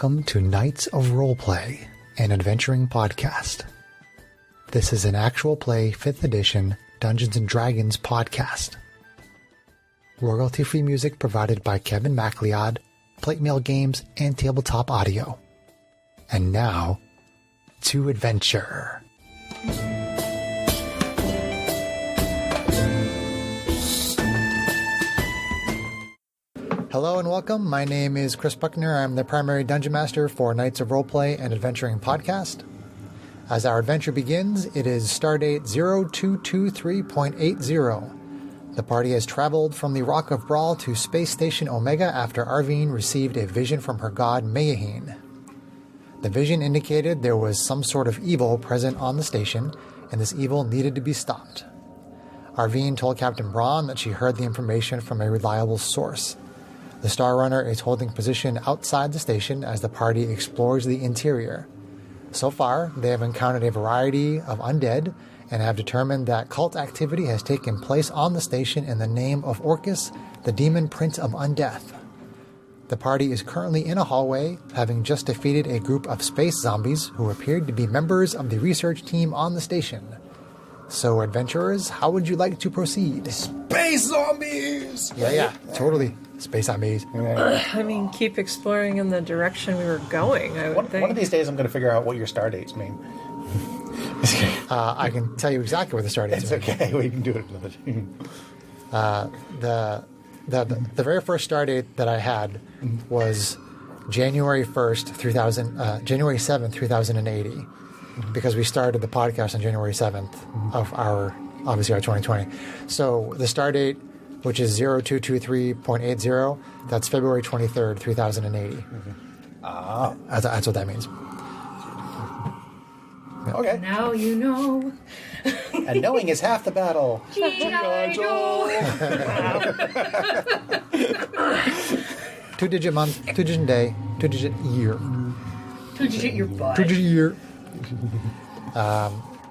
welcome to Knights of Roleplay, an adventuring podcast. This is an actual play 5th edition Dungeons & Dragons podcast. Royalty-free music provided by Kevin MacLeod, Plate Mail Games, and Tabletop Audio. And now, to adventure. Hello and welcome. My name is Chris Buckner. I'm the primary Dungeon Master for Knights of Roleplay and Adventuring Podcast. As our adventure begins, it is Stardate 0223.80. The party has traveled from the Rock of Brawl to Space Station Omega after Arvine received a vision from her god Mayaheen. The vision indicated there was some sort of evil present on the station, and this evil needed to be stopped. Arvine told Captain Braun that she heard the information from a reliable source. The Star Runner is holding position outside the station as the party explores the interior. So far, they have encountered a variety of undead and have determined that cult activity has taken place on the station in the name of Orcus, the demon prince of undeath. The party is currently in a hallway, having just defeated a group of space zombies who appeared to be members of the research team on the station. So, adventurers, how would you like to proceed? Space zombies! Yeah, totally. Space zombies. I mean, keep exploring in the direction we were going, I would think. One of these days I'm going to figure out what your star dates mean. I can tell you exactly what the start dates It's okay, we can do it another time. The very first start date that I had was January 1st, January 7th, 3080. Because we started the podcast on January 7th of our 2020. So the start date, which is 0223.80, that's February 23rd, 3080. That's what that means. Yeah. Okay. Now you know. And knowing is half the battle. G.I. Joe. 2-digit month, 2-digit day, 2-digit year. 2-digit your butt. 2-digit year.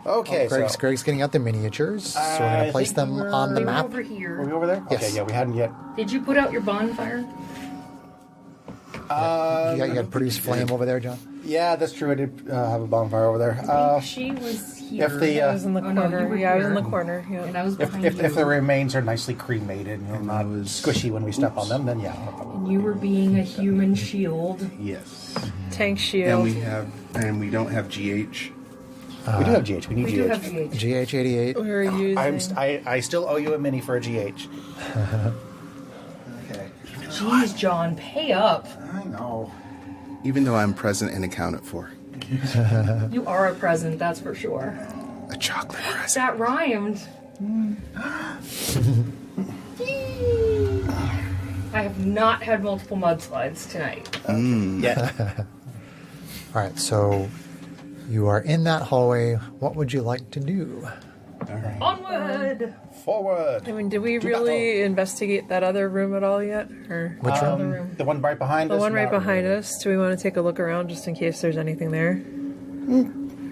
Okay, Greg's getting out the miniatures, so we're going to place them on the They were map. over here. Were we over there? Yes. Okay, yeah, we hadn't yet. Did you put out your bonfire? You got produce flame over there, John? Yeah, that's true. I did have a bonfire over there. She was here. If the I was in the Oh, no, corner. you were I was in here. the corner. Yeah. And I was behind if you. the remains are nicely cremated and not squishy when we step on them, then yeah. No problem. And you were being a human shield. Yes. Tank shield. And we don't have GH. We do have GH. We need We GH. do have GH. GH88. We were using. I still owe you a mini for a GH. Okay. Jeez, John, pay up. I know. Even though I'm present and accounted for. You are a present, that's for sure. A chocolate present. That rhymed. I have not had multiple mudslides tonight. Yeah. All right, so you are in that hallway. What would you like to do? All right. Onward! Forward. I mean, did we Do really battle. investigate that other room at all yet? Or Which the room? other room? The one right behind us? The one right Not behind really. us. Do we want to take a look around just in case there's anything there?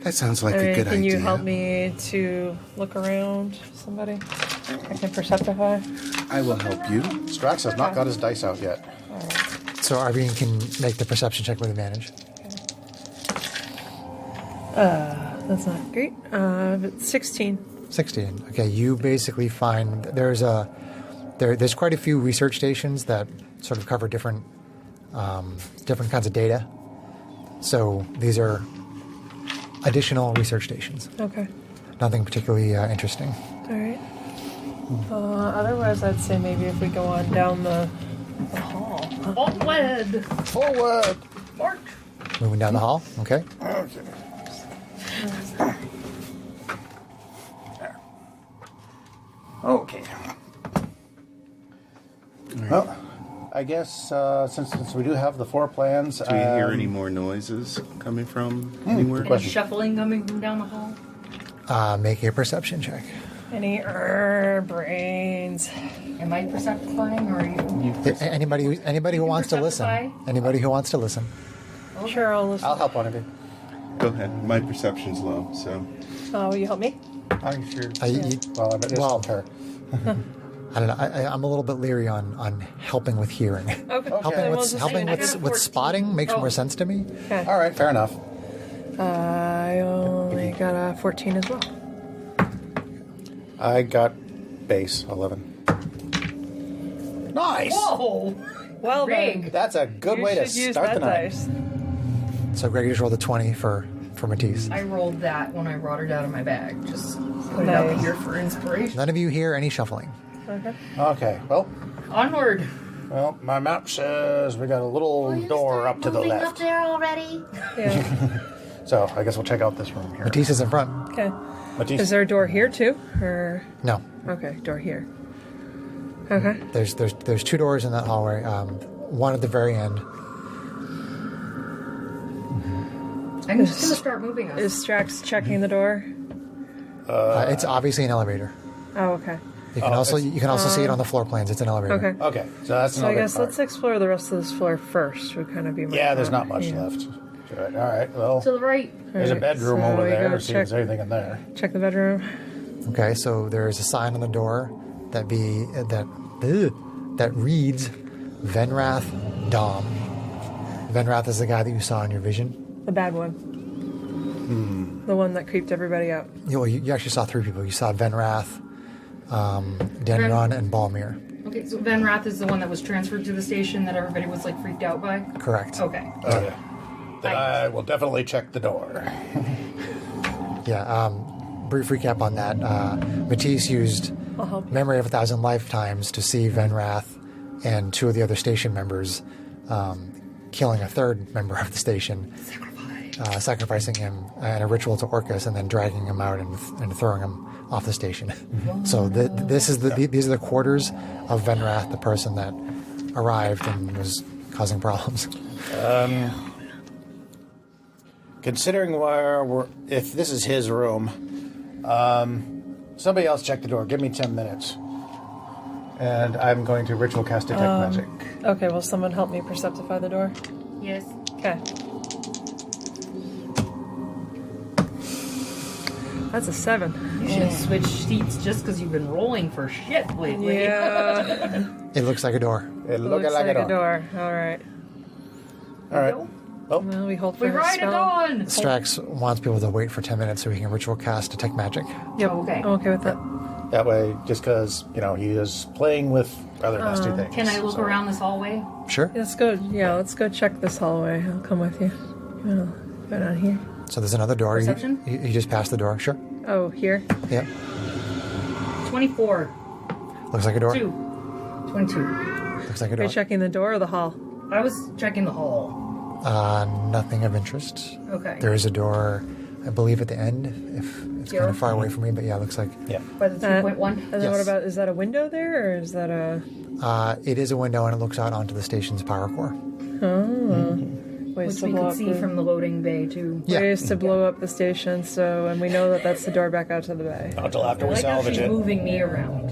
That sounds like I a mean, good can idea. you help me to look around, somebody? I can perceptify. I will help you. Strax has not got his dice out yet. So Arvine can make the perception check with advantage. That's not great. But 16. 16. Okay, you basically find there's quite a few research stations that sort of cover different kinds of data. So these are additional research stations. Okay. Nothing particularly interesting. All right. Otherwise, I'd say maybe if we go on down the hall. Onward! Forward! March! Moving down the hall. Okay. Okay. Well, I guess since we do have the floor plans... Do we hear any more noises coming from anywhere? Any shuffling coming from down the hall? Make a perception check. Any brains? Am I perceptifying or are you? Anybody who wants to listen. perceptify? Anybody who wants to listen. Sure, I'll listen. I'll help one of you. Go ahead. My perception's low, so. Oh, will you help me? I'm sure. You- Well, I bet this well- helped her. I don't know. I'm a little bit leery on helping with hearing. Okay. Okay. Helping Then we'll with just helping say- I got a with 14. spotting makes more Oh. sense to me. Okay. All right, fair enough. I only got a 14 as well. I got base 11. Nice. Whoa! Well Big. then, That's a good you way to should use start that the night. dice. So Greg just rolled a 20 for Matisse. I rolled that when I brought it out of my bag. Just put it out Nice. here for inspiration. None of you hear any shuffling. Okay. Okay, Onward. well, my map says we got a little door up to the Moving up left. there already. Yeah. So I guess we'll check out this room here. Matisse is in front. Okay. Matisse. Is there a door here too? Or No, okay, door here. Okay. there's 2 doors in that hallway. One at the very end. I'm just gonna start moving us. Is Strax checking the door? It's obviously an elevator. Oh, okay. You can also see it on the floor plans. It's an elevator. Okay. Okay, so that's So I another guess part. let's explore the rest of this floor first. Would kind of be my Yeah, there's thought. not much Yeah. left. To it. All right, well, To the right. there's a Alright, bedroom so over we there. go See if check- there's anything in there. Check the bedroom. Okay, so there's a sign on the door that reads Venrath Dom. Venrath is the guy that you saw in your vision. The bad one. The one that creeped everybody out. You actually saw 3 people. You saw Venrath, Denron, and Balmir. Okay, so Van Rath is the one that was transferred to the station that everybody was like freaked out by. Correct. Okay. Okay. Then I will definitely check the door. Yeah. Brief recap on that. Matisse used I'll help you. Memory of 1,000 Lifetimes to see Venrath and 2 of the other station members killing a 3rd member of the station, sacrificing him in a ritual to Orcus, and then dragging him out and throwing him off the station. So these are the quarters of Venrath, the person that arrived and was causing problems. Considering if this is his room, somebody else check the door. Give me 10 minutes. And I'm going to ritual cast detect magic. Okay, will someone help me perceptify the door? Yes. Okay. That's a 7. You should switch seats just because you've been rolling for shit lately. Yeah. It looks like a door. It Looks like a door. All right. All right. Well, Well, we hold for We her ride it spell. on. Strax wants people to wait for 10 minutes so he can ritual cast detect magic. Yep. Okay. I'm okay with that. that way, just because, he is playing with rather nasty things. Can I look so- around this hallway? Sure. Let's go. Yeah, let's go check this hallway. I'll come with you. Go down here. So there's another door. Perception? You just passed the door. Sure. Oh, here. Yeah. 24. Looks like a door. 2. 22. Looks like a Are door. you checking the door or the hall? I was checking the hall. Nothing of interest. Okay. There is a door, I believe, at the end. If it's kind Here? of far away from me, but yeah, it looks like Yeah. By the 3.1. And then Yes. what about, is that a window there or is that a it is a window and it looks out onto the station's power core. ways Which to we blow could up see the, from the loading bay, too. Yeah. ways to blow up the station? So, and we know that that's the door back out to the bay. Not until after I we like how salvage she's it. moving me around.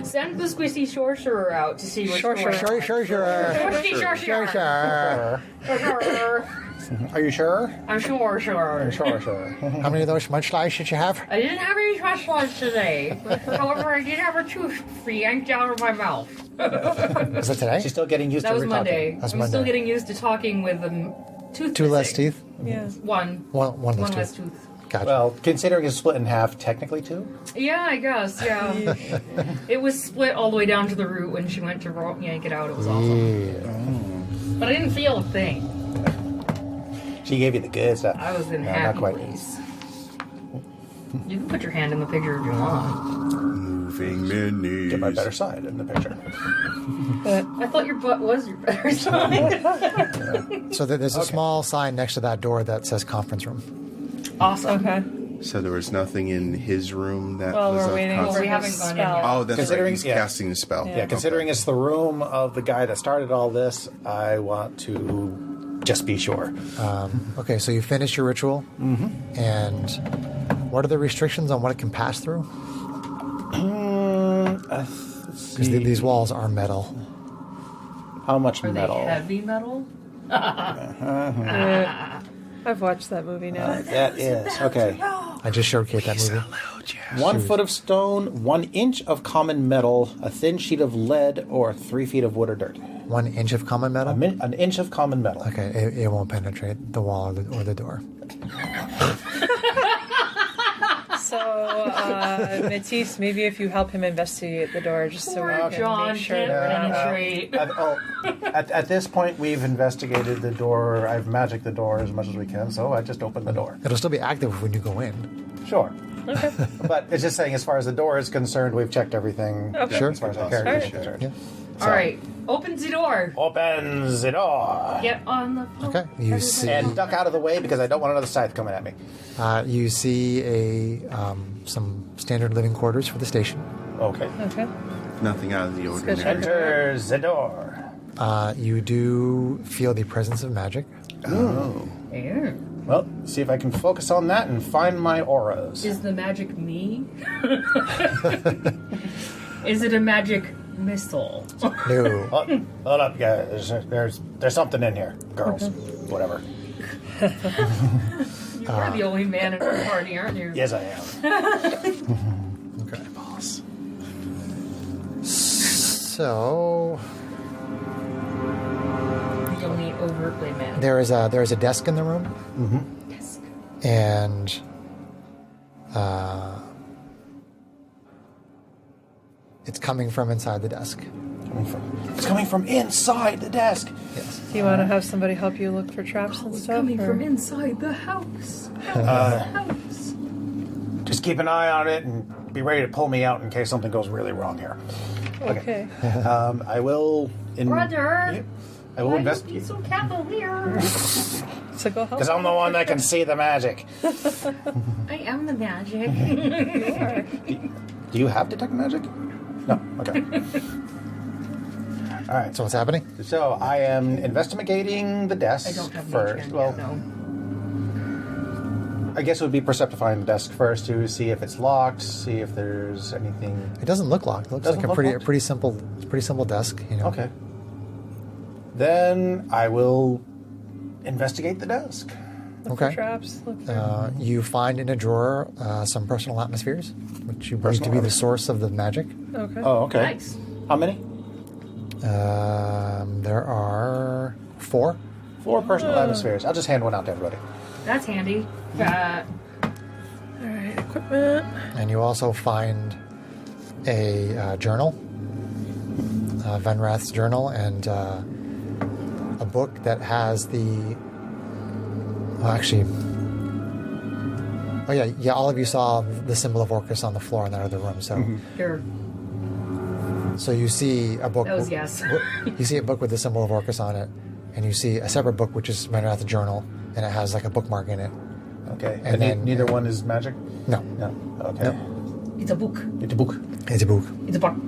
Send the squishy sorcerer out to see what's going on. Sure. Squishy sorcerer. Are you sure? I'm sure. Sure. How many of those munch slides did you have? I didn't have any trash ones today. However, I did have a tooth yanked out of my mouth. Was it today? She's still getting used That to was her Monday. talking. That's I'm Monday. still getting used to talking with a tooth. 2 less missing. teeth? Yeah. One. One less less tooth. tooth. Gotcha. Well, considering it's split in half, technically too. Yeah, I guess. Yeah. It was split all the way down to the root when she went to yank it out. It was awesome. But I didn't feel a thing. She gave you the good stuff. I was in No, happy not quite. place. You can put your hand in the picture if you want. Moving minis. Get my better side in the picture. I thought your butt was your better side. So there's a small sign next to that door that says conference room. Awesome. Okay. So there was nothing in his room that Well, was we're a waiting constant- for we his haven't gone in spell. yet. Oh, that's right. Considering- He's yeah. casting the spell. Yeah, Yeah, considering it's the room of the guy that started all this, I want to just be sure. Okay, so you finish your ritual. Mm-hmm. And what are the restrictions on what it can pass through? Because these walls are metal. How much Are metal? they heavy metal? I've watched that movie now. That is okay. I just showed Kate that movie. 1 foot of stone, 1 inch of common metal, a thin sheet of lead, or 3 feet of wood or dirt. 1 inch of common metal? An inch of common metal. Okay, it won't penetrate the wall or the door. So, Matisse, maybe if you help him investigate the door, just so we Poor can John make sure can't that penetrate. At this point, we've investigated the door. I've magicked the door as much as we can, so I just opened the door. It'll still be active when you go in. Sure. Okay. But it's just saying, as far as the door is concerned, we've checked everything. Okay. Sure. As far as our character is concerned. Yeah. All right, open the door. Opens the door. Get on the phone. Okay, you see. And duck out of the way because I don't want another scythe coming at me. You see some standard living quarters for the station. Okay. Okay. Nothing out of the good ordinary. check. Enters the door. You do feel the presence of magic. Oh. Yeah. Well, see if I can focus on that and find my auras. Is the magic me? Is it a magic missile? No. Hold up, guys. There's something in here, girls. Whatever. You're the only man in our party, aren't you? Yes, I am. Okay. Boss. So The only overtly man. there is a desk in the room, Yes. and it's coming from inside the desk. It's coming from inside the desk. Yes. Do you want to have somebody help you look for traps and It's stuff? coming or- from inside the house. House. Just keep an eye on it and be ready to pull me out in case something goes really wrong here. Okay. I will. Brother, I will why invest. you be so cavalier? So go help. Because I'm the one that can see the magic. I am the magic. Do you have detect magic? No. Okay. All right. So what's happening? So I am investigating the desk I don't have first. first. Well, No. I guess it would be perceptifying the desk first to see if it's locked, see if there's anything. It doesn't look locked. It looks Doesn't like look a locked? pretty simple desk. You know. Okay. Then I will investigate the desk. Look for Okay. traps. Look for... You find in a drawer some personal atmospheres, which you believe to Personal be the atmosphere. source of the magic. okay. Oh, okay. Nice. How many? There are 4. 4 personal atmospheres. I'll just hand one out to everybody. That's handy. All right. Equipment. And you also find a journal, Venrath's journal, and a book that has the. Well, actually. Oh yeah. All of you saw the symbol of Orcus on the floor in that other room. So, Here. so you see a book. That was yes. You see a book with the symbol of Orcus on it, and you see a separate book which is Venrath's journal, and it has like a bookmark in it. Okay. And then- neither one is magic? No, No. Okay. It's a book. It's a book. it's a book. It's a book. Do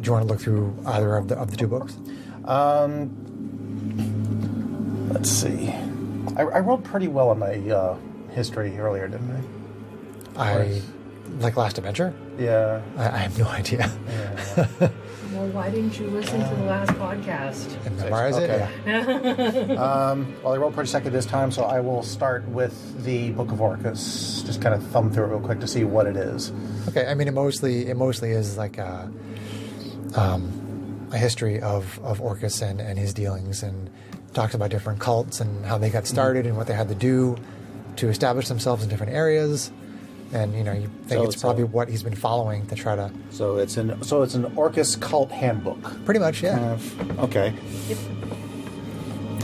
you want to look through either of the 2 books? Let's see. I rolled pretty well on my history earlier, didn't I? Like last adventure? Yeah. I have no idea. Well, why didn't you listen to the last podcast? And memorize it? Okay. Yeah. Well, I rolled pretty second this time, so I will start with the Book of Orcus. Just kind of thumb through it real quick to see what it is. Okay. I mean, it mostly is like a history of Orcus and his dealings, and talks about different cults and how they got started and what they had to do to establish themselves in different areas. And you think So it's it's probably a- what he's been following to try to. So it's an Orcus cult handbook. Pretty much, yeah. Okay.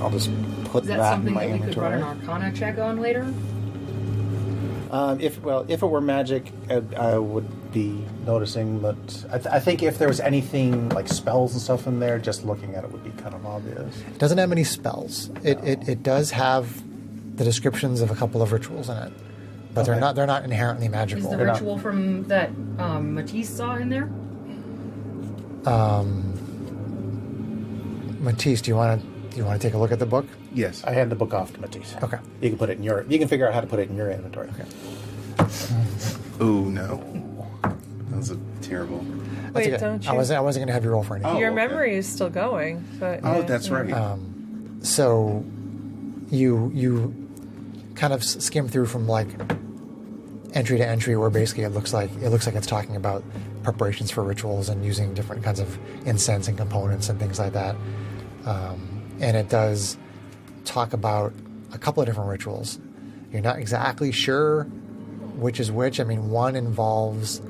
I'll just put Is that that in something my that we could run inventory. an Arcana check on later? If it were magic, I would be noticing. But I think if there was anything like spells and stuff in there, just looking at it would be kind of obvious. It doesn't have any spells. It does have the descriptions of a couple of rituals in it, but Okay. they're not inherently Is magical. the They're not. ritual from that Matisse saw in there? Matisse, do you want to take a look at the book? Yes. I hand the book off to Matisse. Okay. You can put it in your. You can figure out how to put it in your inventory. Okay. Oh no. That was a terrible. Wait, okay. don't you? I wasn't going to have you roll for anything. Oh, Your okay. memory is still going, but Oh, yeah. that's right. So you kind of skim through from like entry to entry where basically it looks like it's talking about preparations for rituals and using different kinds of incense and components and things like that. And it does talk about a couple of different rituals. You're not exactly sure which is which. I mean, one involves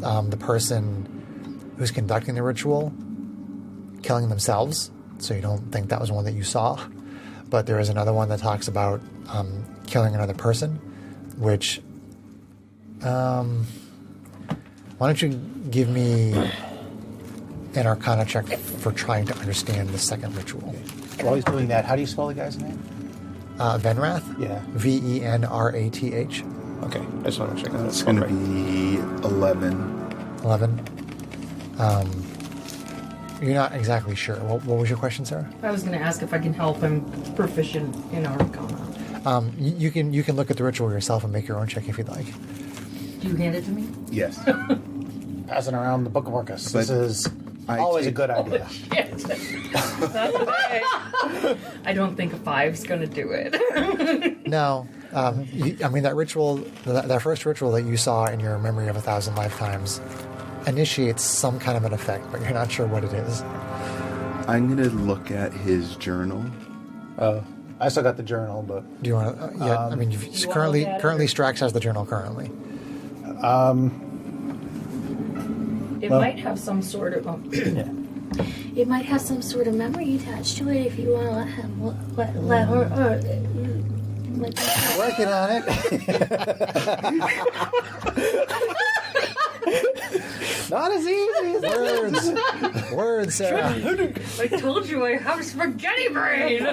the person who's conducting the ritual killing themselves, so you don't think that was one that you saw. But there is another one that talks about killing another person, which... why don't you give me an Arcana check for trying to understand the second ritual? While he's doing that, how do you spell the guy's name? Venrath? Yeah. Venrath. Okay, I just want to check that. It's going to be 11. 11. You're not exactly sure. What was your question, Sarah? I was going to ask if I can help him proficient in Arcana. You can look at the ritual yourself and make your own check if you'd like. Do you hand it to me? Yes. Passing around the Book of Orcus. But This is I always a take- good idea. Shit. Not today. I don't think a 5's going to do it. No. I mean, that ritual, that first ritual that you saw in your Memory of 1,000 Lifetimes initiates some kind of an effect, but you're not sure what it is. I'm going to look at his journal. I still got the journal, but Do you want to? Yeah, I mean, you wanna currently look at it, currently or- Strax has the journal currently. It might have some sort of... It might have some sort of memory attached to it if you want to let him let her like working on it. Not as easy as Words, Sarah. I told you I have spaghetti brain!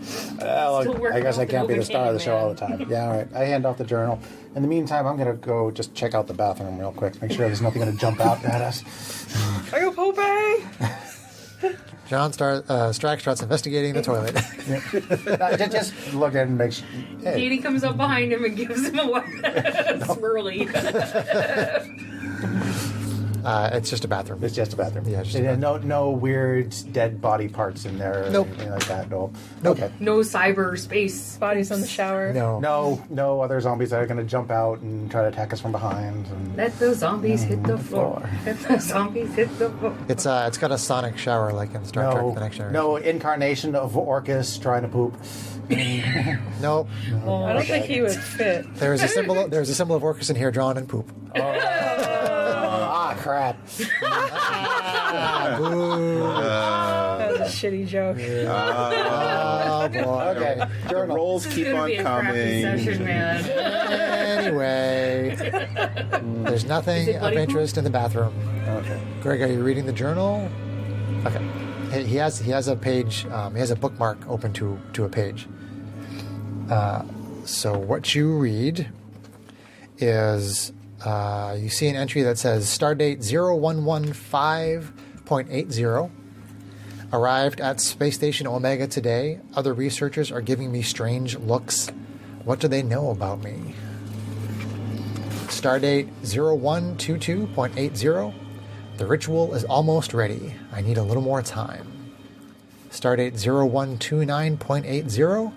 Still working I guess I off the can't be the Novocaine, star of the show all the man. time. Yeah, all right. I hand off the journal. In the meantime, I'm going to go just check out the bathroom real quick. Make sure there's nothing going to jump out at us. Are you pooping? Strax starts investigating the toilet. Just look at it and make sure. Hey, Katie comes up behind him and gives him a swirly. It's just a bathroom. it's just a bathroom. Yeah, it's just a And no weird dead body parts in there or Nope. anything like that. No. Nope. Okay. No cyberspace. Bodies on the shower. No. No other zombies that are going to jump out and try to attack us from behind. And Let the zombies hit the floor. Let the zombies hit the floor. It's got a sonic shower like in Star Trek: The Next Generation. no incarnation of Orcus trying to poop. Nope. I don't think he would fit. There's a symbol of Orcus in here drawn in poop. Ah, crap. That was a shitty joke. Oh boy. Okay. The Journal. rolls This is keep gonna on be a crappy coming. session, man. Anyway, there's nothing Is it of buddy interest in the bathroom. Okay. Greg, are you reading the journal? Okay. He has a page. He has a bookmark open to a page. So what you read is you see an entry that says Stardate 0115.80. Arrived at Space Station Omega today. Other researchers are giving me strange looks. What do they know about me? Stardate 0122.80. The ritual is almost ready. I need a little more time. Stardate 0129.80.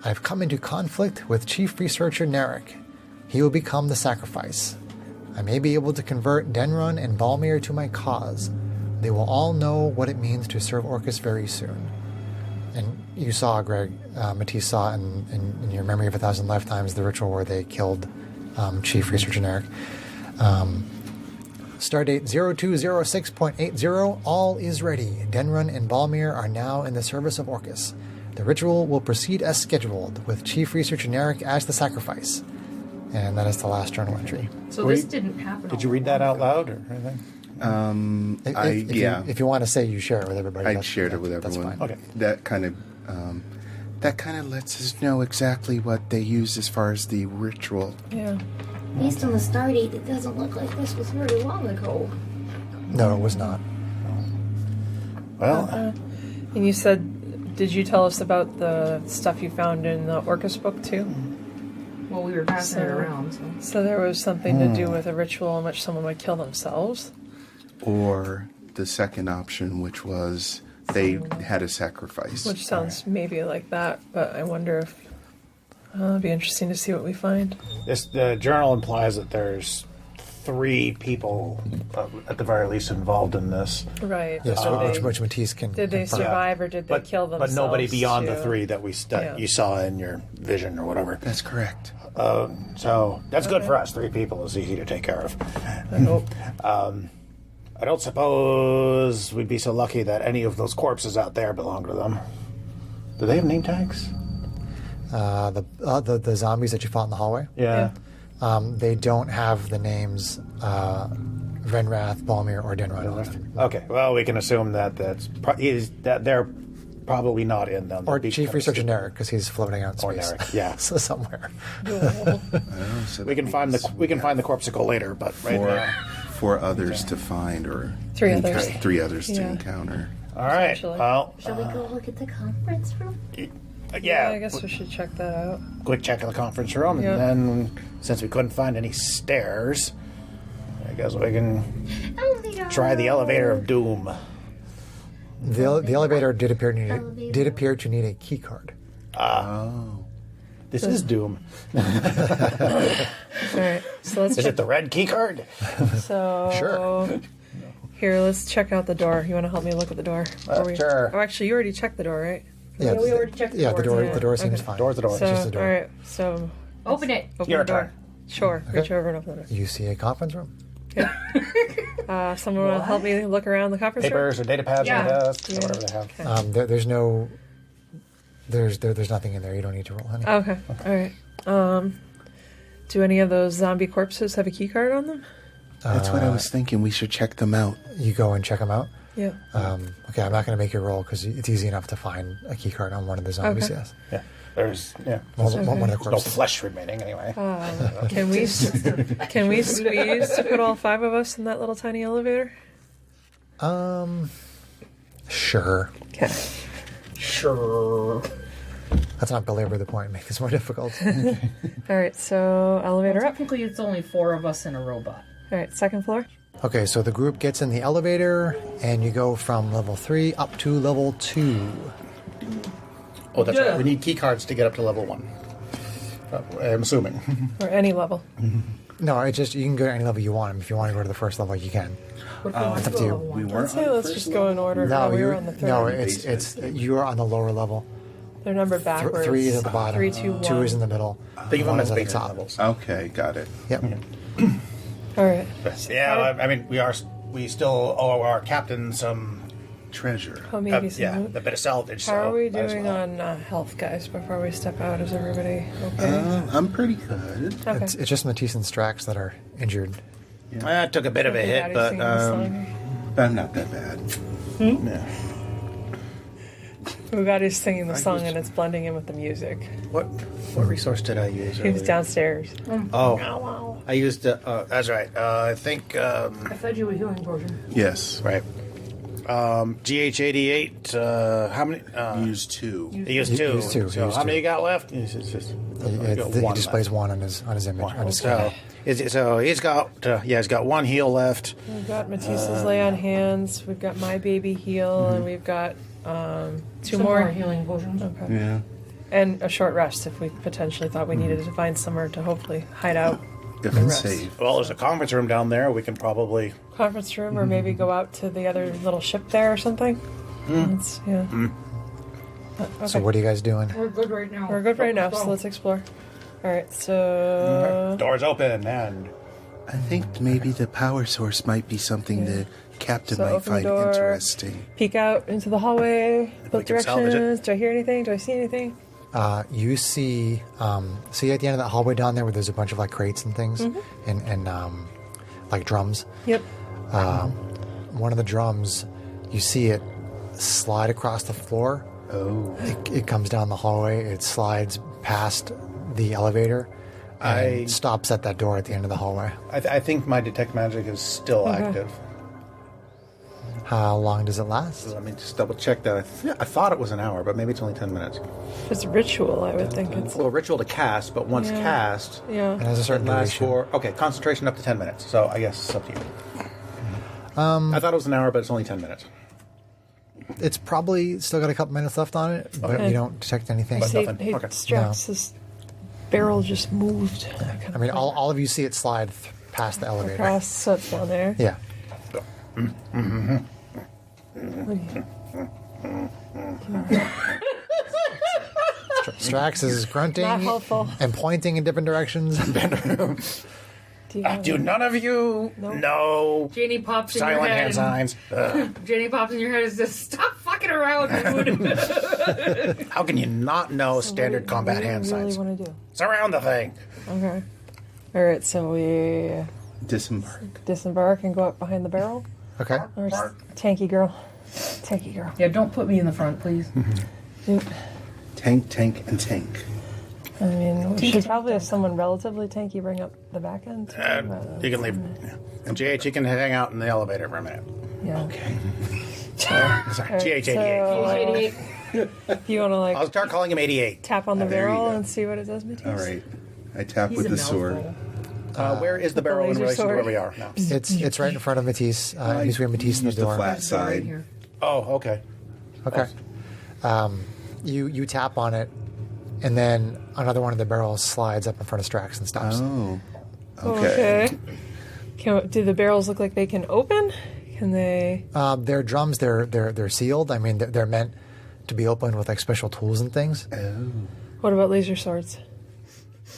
I've come into conflict with Chief Researcher Narek. He will become the sacrifice. I may be able to convert Denron and Balmir to my cause. They will all know what it means to serve Orcus very soon. And you saw, Greg, Matisse saw in your Memory of 1,000 Lifetimes the ritual where they killed Chief Researcher Narek. Stardate 0206.80. All is ready. Denron and Balmir are now in the service of Orcus. The ritual will proceed as scheduled, with Chief Researcher Narek as the sacrifice. And that is the last journal entry. So this didn't happen. Did you read that out loud or anything? If you want to say you share it with everybody, I shared it with that's everyone. fine. Okay. That kind of lets us know exactly what they used as far as the ritual. Yeah. based on the star date, it doesn't look like this was very long ago. No, it was not. Well, And you said, did you tell us about the stuff you found in the Orcus book too? Well, we were passing it around, so. So there was something to do with a ritual in which someone would kill themselves? Or the second option, which was they had a sacrifice. Which sounds maybe like that, but I wonder if It'll be interesting to see what we find. The journal implies that there's 3 people, at the very least, involved in this. Right. Yes, Did which Matisse can. they confirm. survive or did they kill But themselves? nobody beyond the too? 3 that Yeah. you saw in your vision or whatever. That's correct. So that's good for us. 3 people is easy to take care of. I hope. I don't suppose we'd be so lucky that any of those corpses out there belong to them. Do they have name tags? The zombies that you fought in the hallway. Yeah. They don't have the names Renrath, Balmir, or Denrod on them. Okay. Well, we can assume that that they're probably not in them. Or They'd be Chief kind of Researcher secret. Narek, because he's floating out in Or space. Narek, yeah. So somewhere. So We can find the corpsicle later, but right now. 4 others to find, or 3 others. 3 others to Yeah. encounter. All right. Essentially. Well, Shall we go look at the conference room? yeah. I guess we should check that out. Quick check of the conference room, Yeah. and then since we couldn't find any stairs, I guess we can Elevator. try the elevator of doom. The elevator did appear to need a key card. This is doom. All right. So let's Is check. it the red key card? So Sure. Here, let's check out the door. You want to help me look at the door? Sure. Oh, actually, you already checked the door, right? Yeah, we already checked the yeah, the door. door. The door seems fine. Door's the door. It's So, just a door. all right. So Open it. open Your the door. turn. Sure. Reach over and open the door. You see a conference room. Someone will help me look around the conference room. Papers or data pads Yeah. on the desk, Yeah. or whatever they have. There's nothing in there. You don't need to roll any. Okay. All right. Do any of those zombie corpses have a key card on them? That's what I was thinking. We should check them out. You go and check them out. Yeah. Okay, I'm not going to make you roll because it's easy enough to find a key card on one of the zombies. Okay. Yes. Yeah. There's One of the no corpses. flesh remaining anyway. Can we squeeze to put all 5 of us in that little tiny elevator? Sure. Okay. Sure. Let's not belabor the point and make this more difficult. All right. So elevator up. Technically, it's only 4 of us and a robot. All right. Second floor. Okay, so the group gets in the elevator, and you go from level 3 up to level 2. Oh, that's right. We need key cards to get up to level 1. I'm assuming. Or any level. No, it's just you can go to any level you want. If you want to go to the first level, you can. What if we want It's to up to go you. level We one? weren't I'd say on the let's first just go in order. No, we you. were on the third. No, Basement. it's you are on the lower level. They're numbered backwards. 3 is at the bottom. 3, 2, 1. 2 is in the middle. Think of them 1 as is at the basic top. levels. Okay, got it. Yep. All right. Yeah, I mean, we still owe our captain some, Treasure. Oh, maybe some yeah, loot. a bit of salvage. How are we might as doing well. on health, guys? Before we step out, is everybody okay? I'm pretty good. Okay. It's just Matisse and Strax that are injured. I took a bit of a hit, Daddy's but singing the song. I'm not that bad. yeah. Ugatti's singing the I song was- and it's blending in with the music. What resource did I use? He was earlier? downstairs. Oh, I used. That's right. I think. I fed you a healing potion. Yes. Right. GH88. How many? Use 2. He used He 2. used two, he So used how two. many you got left? It's just, He displays 1 on his image on his screen. so he's got he's got 1 heal left. We've got Matisse's lay on hands. We've got my baby heal, and we've got 2 Some more. healing potions. Okay. Yeah. And a short rest if we potentially thought we needed to find somewhere to hopefully hide out. If and it's rest. safe. Well, there's a conference room down there. We can probably. Conference room, or maybe go out to the other little ship there or something. It's- yeah. Okay. So what are you guys doing? We're good right now. We're good right now, so let's explore. All right, so Doors open and. I think maybe the power source might be something the captain So might open the find door. interesting. peek out into the hallway. Both can salvage it. directions. Do I hear anything? Do I see anything? You see at the end of that hallway down there where there's a bunch of like crates and things and like drums. Yep. One of the drums, you see it slide across the floor. Oh. It comes down the hallway. It slides past the elevator and stops at that door at the end of the hallway. I think my detect magic is still active. How long does it last? Let me just double check that. I thought it was an hour, but maybe it's only 10 minutes. If it's ritual, I would think it's. Well, ritual to cast, but once Yeah. cast, Yeah. It has a it certain lasts duration. for concentration up to 10 minutes. So I guess it's up to you. I thought it was an hour, but it's only 10 minutes. It's probably still got a couple minutes left on it, but Okay. you don't detect anything. But Hey, nothing. hey Okay. Strax, barrel just moved. I mean, all of you see it slide past the elevator. Across, so it's down there. Yeah. Strax is grunting Not helpful. and pointing in different directions. Do you Do none of you know Janie pops in your silent head. hand signs? Janie pops in your head and says, "Stop fucking around, dude." How can you not know standard combat hand signs? What do you really want to do? Surround the thing. Okay. All right, so we Disembark. disembark and go up behind the barrel. Okay. Or tanky girl. Tanky girl. Yeah, don't put me in the front, please. Tank, tank, and tank. I mean, we should probably have someone relatively tanky bring up the back end. Too, You can leave. And GH, you can hang out in the elevator for a minute. yeah. Okay. Sorry, GH 88. So, if you want to I'll like start calling him 88. tap on the there you barrel go. and see what it does, Matisse. All right. I tap He's with a the sword. mouthful. Where is the barrel in laser relation to where sword. we are now? It's right in front of Matisse. Between Matisse and the Use the door. flat Right side. here. Oh, okay. Okay. You tap on it, and then another one of the barrels slides up in front of Strax and stops. Oh. Okay. Do the barrels look like they can open? Can they? They're drums. They're sealed. I mean, they're meant to be opened with like special tools and things. What about laser swords?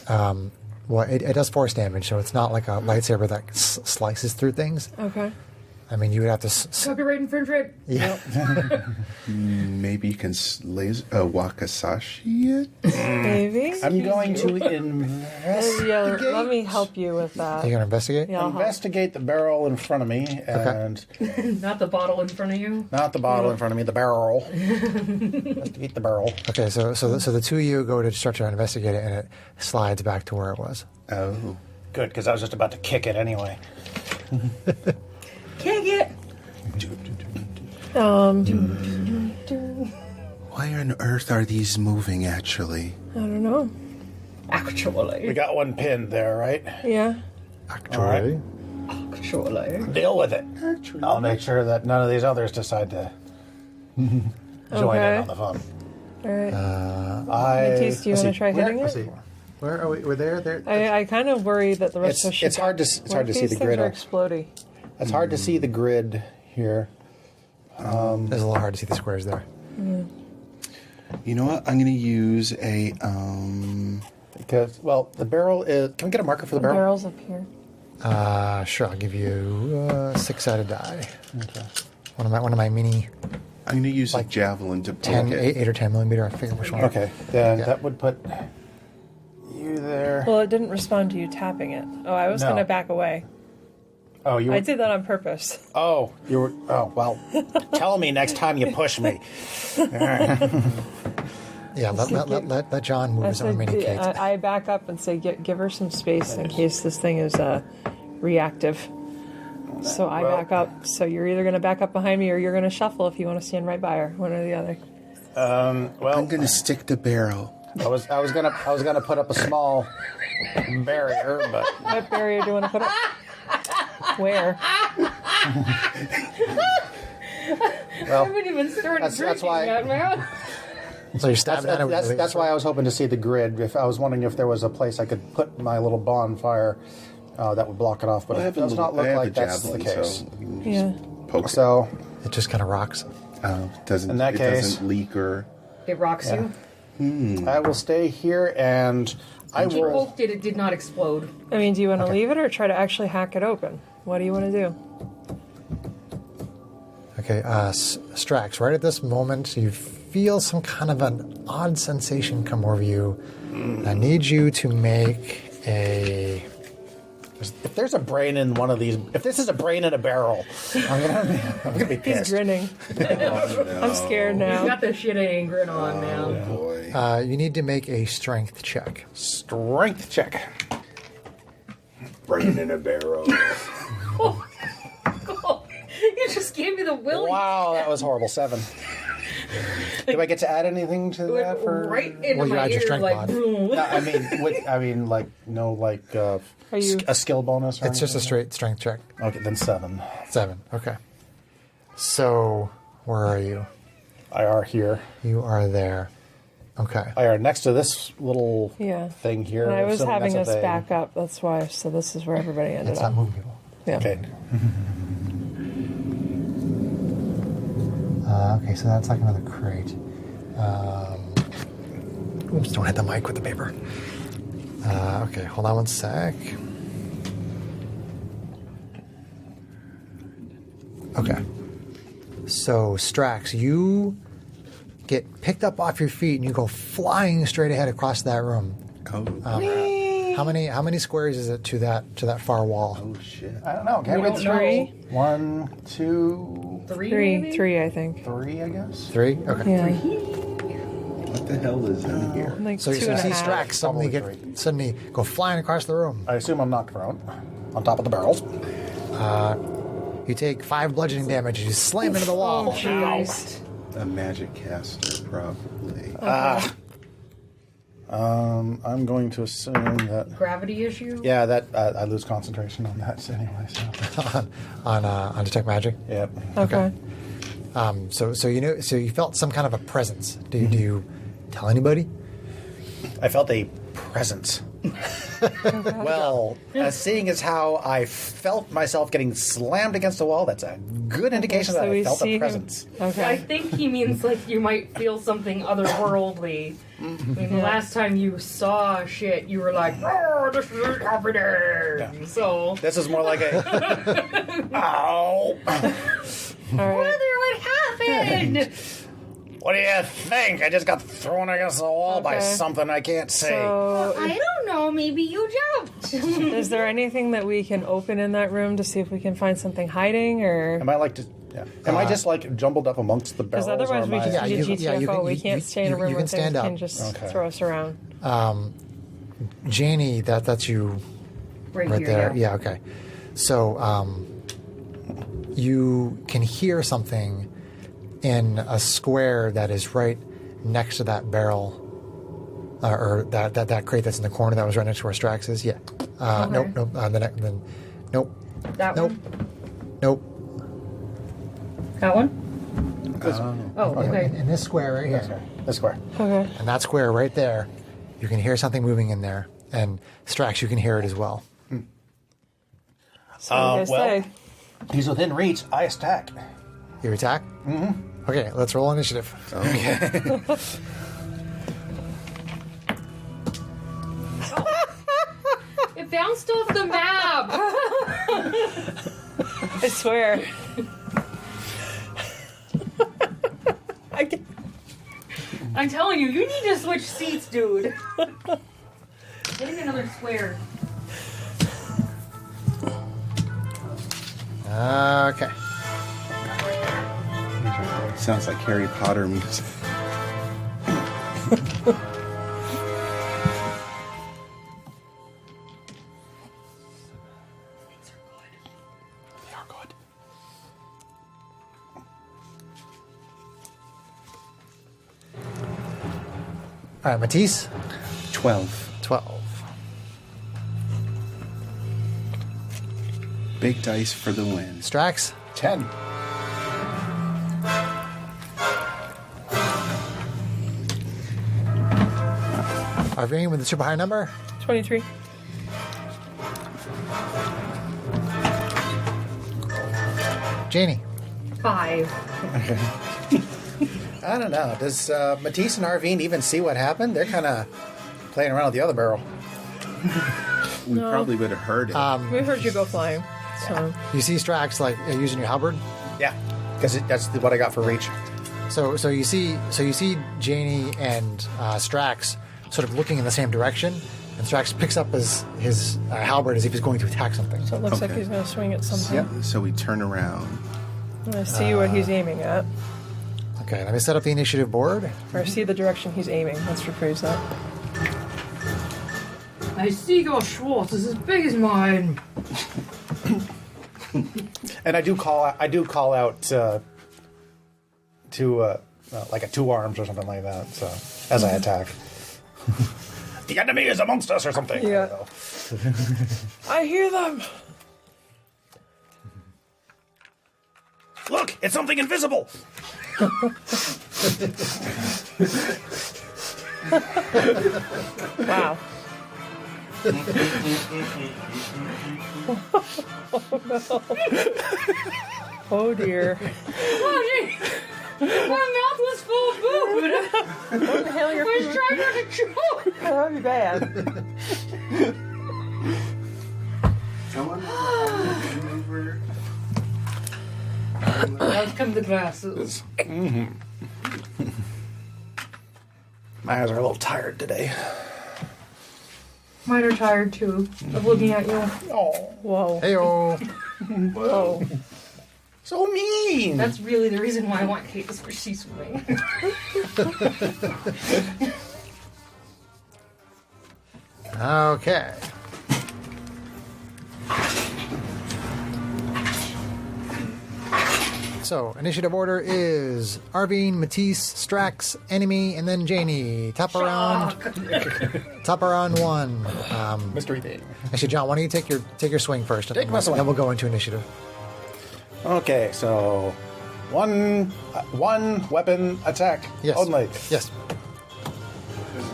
Well, it does force damage, so it's not like a lightsaber that slices through things. Okay. I mean, you would have to. Copyright infringement. Yeah. Maybe you can Wakasashi it? Maybe. I'm going to investigate. Yeah, let me help you with that. You gonna investigate? Yeah, I'll help. Investigate the barrel in front of me, and Not the bottle in front of you. not the bottle in front of me, the barrel. Investigate the barrel. Okay, so the two of you go to start to investigate it, and it slides back to where it was. Oh. Good, because I was just about to kick it anyway. Can't get. Why on earth are these moving, actually? I don't know. We Actually. got one pinned there, right? Yeah. Actually, Actually. Deal with it. I'll make sure that none of these others decide to join Okay. in on the fun. All right. Matisse, do you want to try hitting it? where are we? We're there. I kind of worry that the rest of us should. It's hard to see the grid. Are exploding. It's hard to see the grid here. It's a little hard to see the squares there. You know what? I'm going to use a Because, well, the barrel is... Can we get a marker for the The barrel? barrel's up here. Sure. I'll give you 6-sided die. Okay. One of my mini I'm going to use a javelin to poke 10, it. 8 or 10 millimeter. I forget which one. Okay, then Yeah. that would put you there. Well, it didn't respond to you tapping it. Oh, I was No. going to back away. Oh, you were... I did that on purpose. Oh, you were... Oh, well, tell me next time you push me. Yeah. Let John move I, his own said, mini cakes. I back up and say, give her some space in case this thing is reactive. So I back up. So you're either going to back up behind me or you're going to shuffle if you want to stand right by her. One or the other. Well, I'm going to stick the barrel. I was gonna put up a small barrier, but What barrier do you want to put up? Where? I haven't even started That's drinking why- yet, man. So you're stabbing at it. that's why I was hoping to see the grid. If I was wondering if there was a place I could put my little bonfire that would block it off, but I it have a does little, not look I have like a that's the javelin, case. so you can Yeah. just poke So, It just kind of rocks. it. Doesn't, in that it case- doesn't leak or... It rocks you. I will stay here, and I He will. poked it, it did not explode. I mean, do you want to leave it or try to actually hack it open? What do you want to do? Okay, Strax, right at this moment, you feel some kind of an odd sensation come over you. I need you to make a... If there's a brain in one of these, if this is a brain in a barrel, I'm gonna be He's pissed. grinning. I'm scared You now. got the shit grin on now. Boy. you need to make a strength check. Strength check. Brain in a barrel. You just gave me the willy. Wow, that was horrible. 7. Do I get to add anything to Went that? For... right into Well, you my add your ear, strength like. mod. boom. No, I mean, like no, like Are you- a skill bonus. Or It's just a anything? straight strength check. Okay, then 7. 7. Okay. So, where are you? I are here. You are there. Okay. Are next to this little Yeah. thing here. And I was assuming having that's us what they- back up. That's why. So this is where everybody ended It's up. not moving people. Yeah. Okay. Okay, so that's like another crate. Oops, don't hit the mic with the paper. Okay, hold on one sec. Okay. So, Strax, you get picked up off your feet and you go flying straight ahead across that room. Oh, How many squares is it to that far wall? oh shit. I don't know. Can't We read don't the know. Three? 1, 2, Three, I think. 3, I guess. 3? Okay. Yeah. What the hell is in here? Like So you two and a see half. Strax suddenly go flying across the room. I assume I'm knocked prone on top of the barrels. You take 5 bludgeoning damage as you slam into the wall. Oh, jeez. A magic caster, probably. I'm going to assume that. Gravity issue? Yeah, that I lose concentration on that anyway. So. on detect magic. Yep. Okay. So you felt some kind of a presence. Do you tell anybody? I felt a presence. Well, seeing as how I felt myself getting slammed against the wall, that's a good indication So that we I felt see a him- presence. Okay. I think he means like you might feel something otherworldly. I mean, the last time you saw shit, you were like, "Oh, this is happening." So, This is more like a. Ow! All right. brother, what happened? What do you think? I just got thrown against the wall by Okay. something I can't see. So, I don't know. Maybe you jumped. is there anything that we can open in that room to see if we can find something hiding, or Am I like just? Yeah. Am I just like jumbled up amongst the barrels? because otherwise or we am I- just Yeah, be you- yeah, you GTFO. can- we you- can't you- stay in a you room can where things stand up. can just Okay. throw us around. Janie, that's you right here, there. Yeah, okay. So you can hear something in a square that is right next to that barrel, or that crate that's in the corner that was right next to where Strax is. Yeah. Nope. Nope. That Nope. one? Nope. That one? Oh, okay. In this square right here, This square. Okay. and that square right there, you can hear something moving in there, and Strax, you can hear it as well. So what do you guys well- say? He's within reach. I attack. You attack. Mm-hmm. Okay, let's roll initiative. It bounced off the map. I swear. I'm telling you, you need to switch seats, dude. Getting another square. Okay. Sounds like Harry Potter music. They are good. All right, Matisse. 12. 12. Big dice for the win. Strax. 10. Arvine with the super high number. 23. Janie. 5. I don't know. Does Matisse and Arvine even see what happened? They're kind of playing around with the other barrel. We probably would have heard it. We heard you go flying. So You see Strax like using your halberd. Yeah, because that's what I got for reach. So you see Janie and Strax sort of looking in the same direction, and Strax picks up his halberd as if he's going to attack something. it looks like Okay. he's going to swing at something. Yep. So we turn around. I see what he's aiming at. Okay, let me set up the initiative board. Or see the direction he's aiming. Let's rephrase that. My seagull Schwartz is as big as mine. And I do call out to like a 2 arms or something like that. So as I attack, the enemy is amongst us or something. Yeah. I don't know. I hear them! Look, it's something invisible. Wow. Oh dear. My mouth was full of food. What the hell? I was trying not to choke. That would be bad. Come on over. Out come the glasses. My eyes are a little tired today. Mine are tired too of looking at you. Oh, Whoa. Heyo. Whoa. so mean. That's really the reason why I want Kate to switch seats with me. Okay. So, initiative order is Arvine, Matisse, Strax, Enemy, and then Janie. Top around 1. Mystery thing. Actually, John, why don't you take your swing first? Take my swing. Then we'll go into initiative. Okay, so one weapon attack Yes. only. Yes.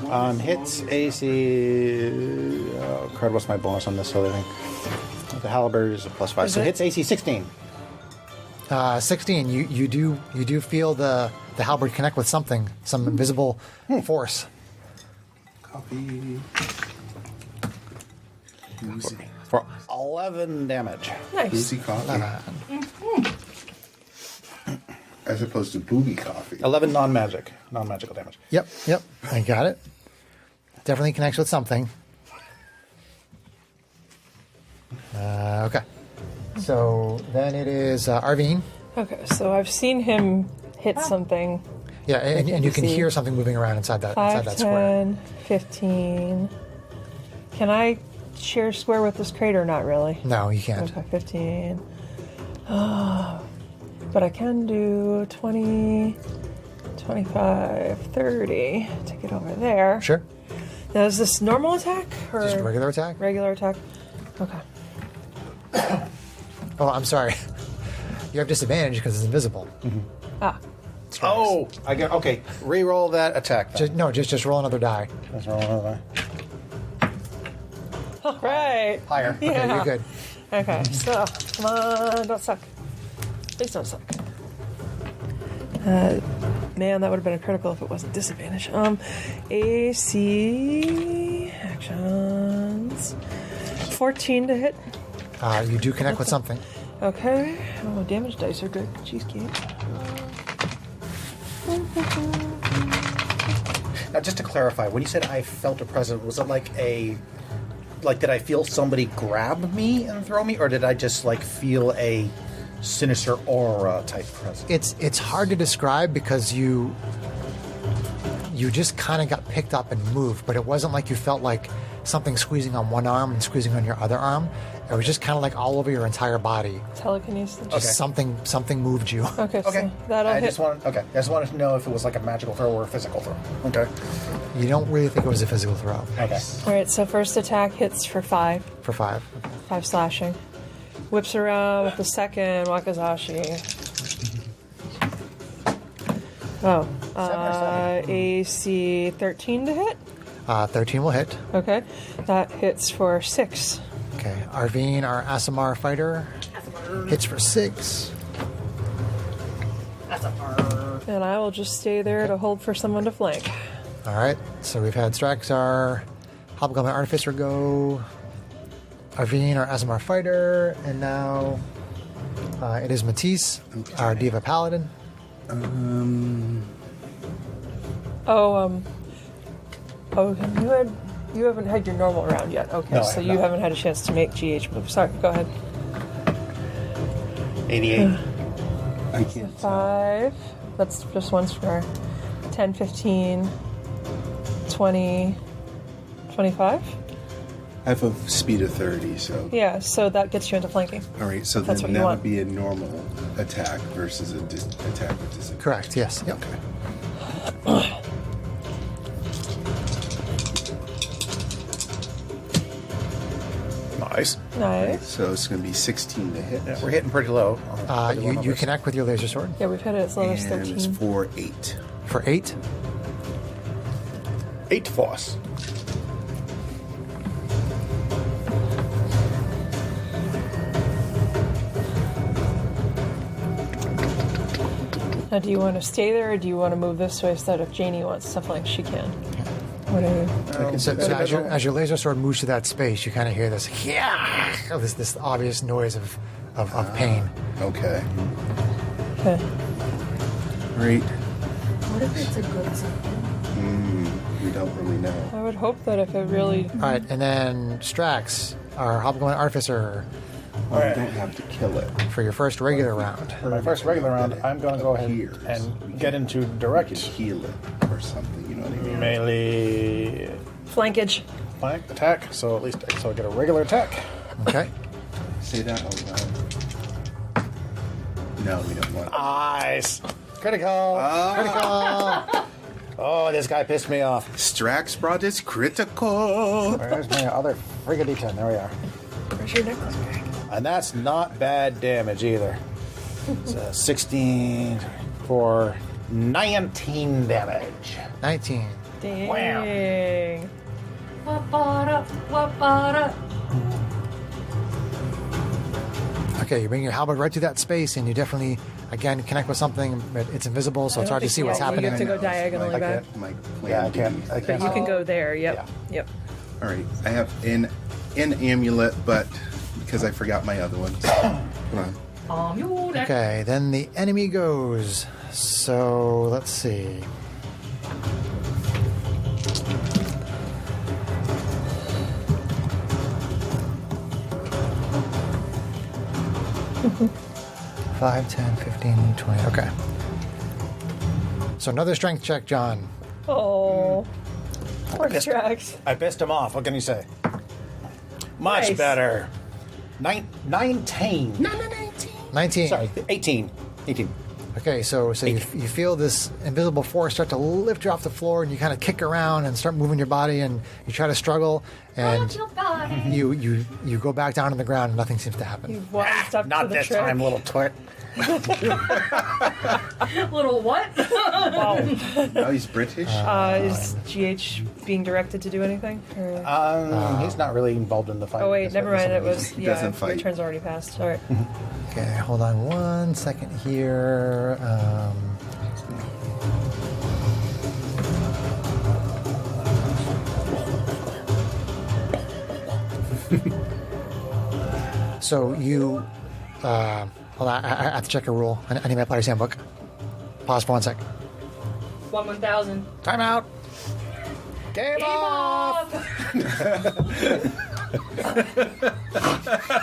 On hits AC. Oh, crud, what's my bonus on this other thing? The halberd is a +5. So it? hits AC 16. 16. You do feel the halberd connect with something, some invisible force. Coffee. Boozy. For 11 damage. Nice. Boozy coffee. As opposed to booby coffee. 11 non-magical damage. Yep. I got it. Definitely connects with something. Okay. So then it is Arvine. Okay, so I've seen him hit something. Yeah, and you can see. hear something moving around inside 5, that square. 10, 15. Can I share square with this crater? Not really. No, you can't. Okay, 15. But I can do 20, 25, 30 to get over there. Sure. Now, is this normal attack? Or Just a regular attack? Regular attack? Okay. Oh, I'm sorry. You have disadvantage because it's invisible. Ah, Oh, I get okay. Reroll that attack. Then. Just roll another die. Let's roll another. all right. Higher. Yeah. Okay, you're good. Okay, so come on, don't suck. Please don't suck. Man, that would have been a critical if it wasn't disadvantage. AC actions. 14 to hit. You do connect with something. Okay. Oh, damage dice are good. Cheesecake. Now, just to clarify, when you said I felt a presence, was it did I feel somebody grab me and throw me, or did I just feel a sinister aura type presence? It's hard to describe because you just kind of got picked up and moved, but it wasn't like you felt like something squeezing on one arm and squeezing on your other arm. It was just kind of like all over your entire body. Telekinesis. Just something moved you. Okay, Okay. so that'll I hit. just wanted to know if it was like a magical throw or a physical throw. Okay. You don't really think it was a physical throw. Okay. All right, so first attack hits for 5. For 5. 5 slashing. Whips around with the second Wakazashi. Oh, AC 13 to hit. 13 will hit. Okay, that hits for 6. Okay. Arvine, our Asimar fighter, hits for 6. And I will just stay there to hold for someone to flank. All right. So we've had Straxar, Hobgoblin Artificer go, Arvine, our Asimar fighter, and now it is Matisse, our Diva Paladin. You haven't had your normal round yet. Okay, No, I so have you not. haven't had a chance to make GH move. Sorry, go ahead. 88. I can't. 5. That's just one square. 10, 15, 20, 25. I have a speed of 30, so. Yeah, so that gets you into flanking. All right, so That's what then you that want. would be a normal attack versus a attack with disadvantage. Correct. Yes. Yep. Nice. Nice. So it's going to be 16 to hit. Yeah, we're hitting pretty low. You connect with your laser sword Yeah, we've hit it as low as And it's 13. for 8. for 8. 8 force. Now, do you want to stay there, or do you want to move this way so that if Janie wants stuff like she can? What do you? So as your laser sword moves to that space, you kind of hear this, yeah, this obvious noise of pain. Okay. Okay. Great. What if it's a good sign? We don't really know. I would hope that if it really. All right, and then Strax, our Hobgoblin Artificer, Well, we don't have to kill it. for your first regular round. For my first regular round, I'm going to go ahead Here. and get into We could direct heal it or something, you know what I mean? melee Flankage. flank attack. So at least I get a regular attack. Okay. Say that out loud. No, we don't want it. Nice. Critical. Critical. Oh, this guy pissed me off. Strax brought his critical. Where's my other friggin' D10? There we are. Where's your necklace bag? And that's not bad damage either. It's 16 for 19 damage. 19. Dang. Okay, you bring your halberd right to that space, and you definitely, again, connect with something, but it's invisible, so it's hard to see what's happening. You have to go diagonally My- back. My plan Yeah, I B. can't. I But can't. you can go there. Yep. Yeah. Yep. All right, I have an amulet, but because I forgot my other ones. Hold on. You next. Okay, then the enemy goes. So let's see. Five, 10, 15, 20. Okay. So another strength check, John. Oh. Poor Pissed- Strax. I pissed him off. What can you say? Much Nice. better. 19. 19. Sorry, 18. 18. Okay, so you feel this invisible force start to lift you off the floor, and you kind of kick around and start moving your body, and you try to struggle, and you go back down on the ground, and nothing seems to happen. You've wised up to Not the this trick. time, little twit. Little what? Wow. Now he's British. Is GH being directed to do anything? Or- He's not really involved in the fight. oh wait, This never way. mind. It This was He yeah. doesn't Your fight. turn's already passed. All right. Okay, hold on one second here. So you, hold on, I have to check a rule. I need my player's handbook. Pause for 1 sec. 1,000. Time out. Game Game off! off!